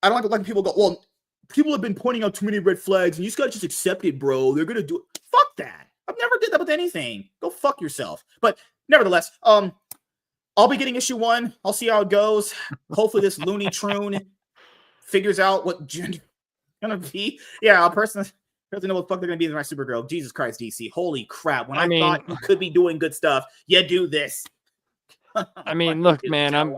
I don't like people go, well, people have been pointing out too many red flags, and you just gotta just accept it, bro. They're gonna do it. Fuck that. I've never did that with anything. Go fuck yourself. But nevertheless, I'll be getting issue 1. I'll see how it goes. Hopefully this Looney Trune figures out what gender gonna be. Yeah, I'll personally know what the fuck they're gonna be in my Supergirl. Jesus Christ, DC. Holy crap. When I thought you could be doing good stuff, you do this. I mean, look, man, I'm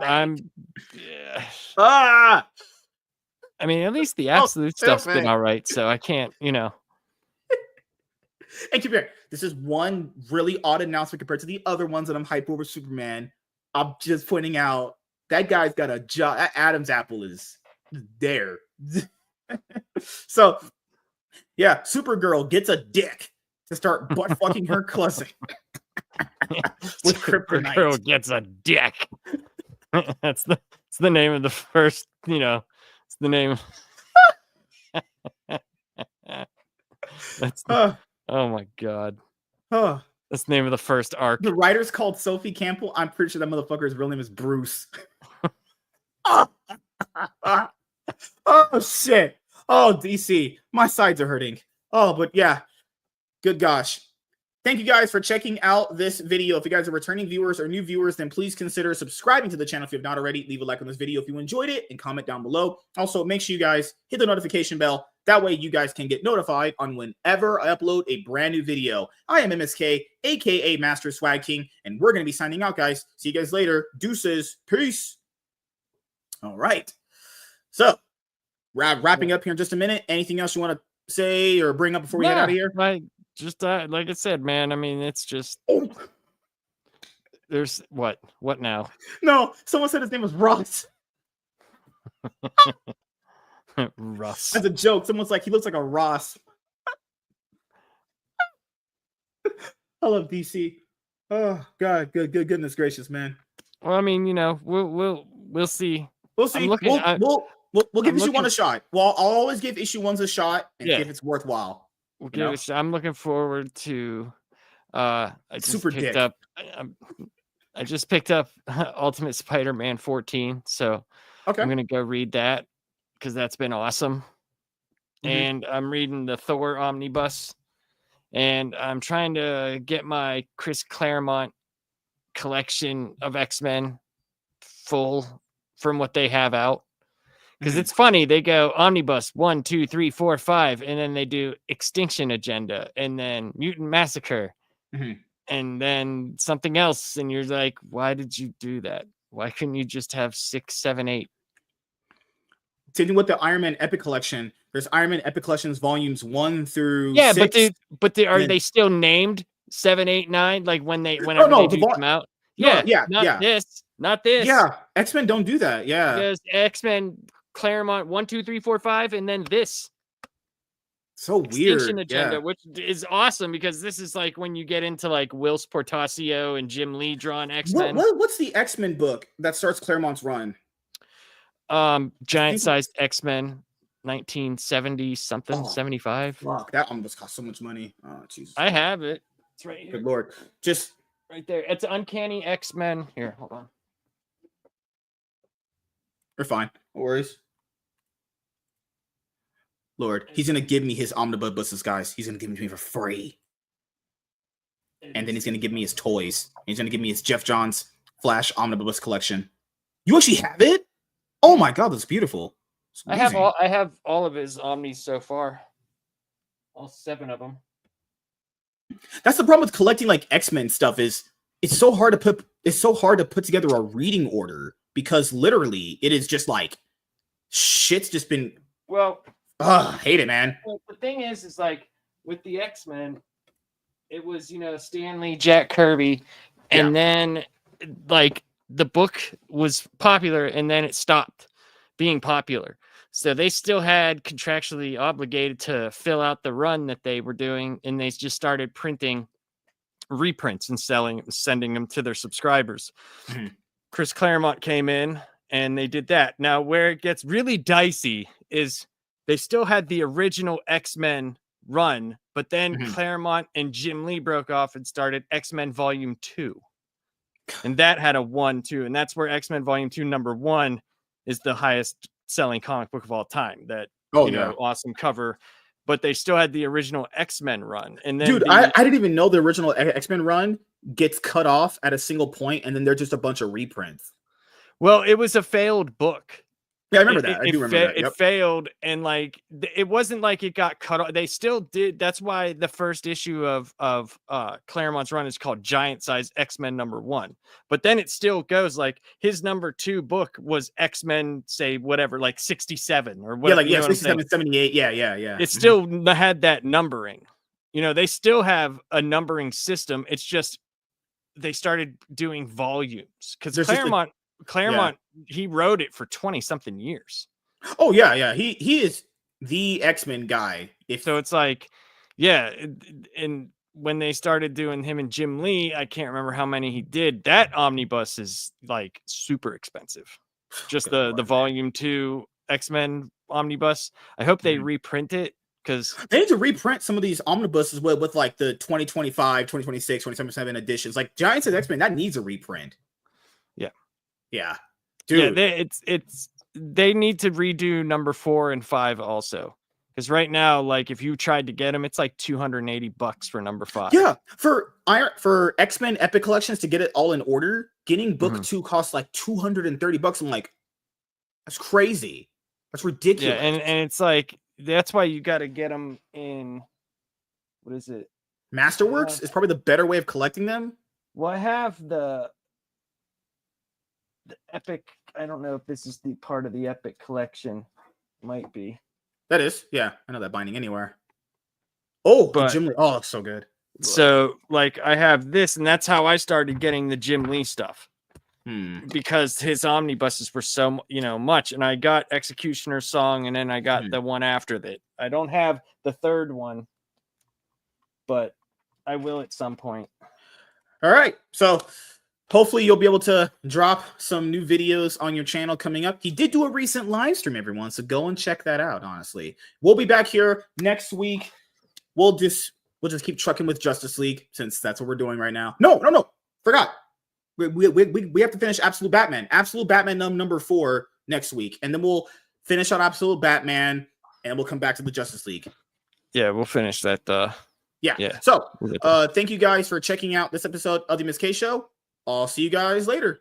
I mean, at least the absolute stuff's been all right, so I can't, you know. And keep here. This is one really odd announcement compared to the other ones that I'm hype over Superman. I'm just pointing out that guy's got a job. That Adam's apple is there. So, yeah, Supergirl gets a dick to start butt fucking her cousin with kryptonite. Supergirl gets a dick. That's the name of the first. You know, it's the name. That's the, oh my god. That's the name of the first arc. The writer's called Sophie Campbell. I'm pretty sure that motherfucker's real name is Bruce. Oh shit. Oh, DC. My sides are hurting. Oh, but yeah. Good gosh. Thank you guys for checking out this video. If you guys are returning viewers or new viewers, then please consider subscribing to the channel if you have not already. Leave a like on this video if you enjoyed it and comment down below. Also, make sure you guys hit the notification bell. That way you guys can get notified on whenever I upload a brand new video. I am MSK, aka Master Swag King, and we're going to be signing out, guys. See you guys later. Deuces. Peace. All right. So, wrapping up here in just a minute. Anything else you want to say or bring up before we head out of here? Just like I said, man. I mean, it's just there's what now? No, someone said his name was Ross. Russ. As a joke, someone's like, he looks like a Ross. I love DC. Oh God, goodness gracious, man. Well, I mean, you know, we'll see. We'll see. We'll give issue 1 a shot. Well, I'll always give issue 1s a shot and see if it's worthwhile. I'm looking forward to. I just picked up Ultimate Spider-Man 14, so I'm gonna go read that because that's been awesome. And I'm reading the Thor omnibus, and I'm trying to get my Chris Claremont collection of X-Men full from what they have out. Because it's funny, they go omnibus 1, 2, 3, 4, 5, and then they do Extinction Agenda, and then Mutant Massacre, and then something else, and you're like, why did you do that? Why couldn't you just have 6, 7, 8? Same thing with the Iron Man Epic Collection. There's Iron Man Epic Collections volumes 1 through 6. But are they still named 7, 8, 9? Like whenever they do come out? Not this. Yeah, X-Men don't do that. Yeah, because X-Men Claremont 1, 2, 3, 4, 5, and then this. So weird. Extinction Agenda, which is awesome because this is like when you get into like Whilce Portacio and Jim Lee drawn X-Men. What's the X-Men book that starts Claremont's run? Giant sized X-Men 1970 something, 75. Fuck, that almost cost so much money. Oh, Jesus. I have it. It's right here. Good Lord. Just right there. It's Uncanny X-Men. Here, hold on. You're fine. No worries. Lord, he's gonna give me his omnibuses, guys. He's gonna give them to me for free. And then he's gonna give me his toys. He's gonna give me his Jeff Johns Flash Omnibus collection. You actually have it? Oh my God, that's beautiful. I have all of his omnis so far. all 7 of them. That's the problem with collecting like X-Men stuff is it's so hard to put together a reading order because literally it is just like shit's just been hate it, man. Well, the thing is like with the X-Men, it was, Stan Lee, Jack Kirby, and then like the book was popular and then it stopped being popular. So they still had contractually obligated to fill out the run that they were doing, and they just started printing reprints and sending them to their subscribers. Mm-hmm. Chris Claremont came in and they did that. Now, where it gets really dicey is they still had the original X-Men run, but then Claremont and Jim Lee broke off and started X-Men Volume 2. And that had a 1-2, and that's where X-Men Volume 2 #1 is the highest selling comic book of all time. That awesome cover, but they still had the original X-Men run. And then dude, I didn't even know the original X-Men run gets cut off at a single point, and then there's just a bunch of reprints. Well, it was a failed book. Yeah, I remember that. I do remember that. It failed, and like it wasn't like it got cut off. They still did. That's why the first issue of Claremont's run is called Giant Size X-Men #1. But then it still goes like his #2 book was X-Men, say whatever, like 67 or whatever. Yeah, like 67, 78. Yeah. It still had that numbering. They still have a numbering system. It's just they started doing volumes because Claremont, he wrote it for 20 something years. Oh yeah. He is the X-Men guy. So it's like, and when they started doing him and Jim Lee, I can't remember how many he did. That omnibus is like super expensive. Just the Volume 2 X-Men omnibus. I hope they reprint it because they need to reprint some of these omnibuses with like the 2025, 2026, 2027 editions. Like Giant Size X-Men, that needs a reprint. Yeah, dude. Yeah, they need to redo #4 and 5 also, because right now, like if you tried to get them, it's like $280 for #5. Yeah, for X-Men Epic Collections to get it all in order, getting book 2 costs like $230. I'm like, that's crazy. That's ridiculous. Yeah, and it's like that's why you got to get them in. What is it? Masterworks is probably the better way of collecting them. Well, I have the Epic. I don't know if this is the part of the Epic collection. Might be. That is. Yeah, I know that binding anywhere. Oh, but Jim Lee. Oh, it's so good. So, like, I have this, and that's how I started getting the Jim Lee stuff. Because his omnibuses were so, much. And I got Executioner's Song, and then I got the one after that. I don't have the third one, but I will at some point. All right. So hopefully you'll be able to drop some new videos on your channel coming up. He did do a recent live stream, everyone, so go and check that out, honestly. We'll be back here next week. We'll just keep trucking with Justice League since that's what we're doing right now. No. Forgot. We have to finish Absolute Batman. Absolute Batman #4 next week. And then we'll finish on Absolute Batman and we'll come back to the Justice League. Yeah, we'll finish that. Yeah. So thank you guys for checking out this episode of the MSK Show. I'll see you guys later.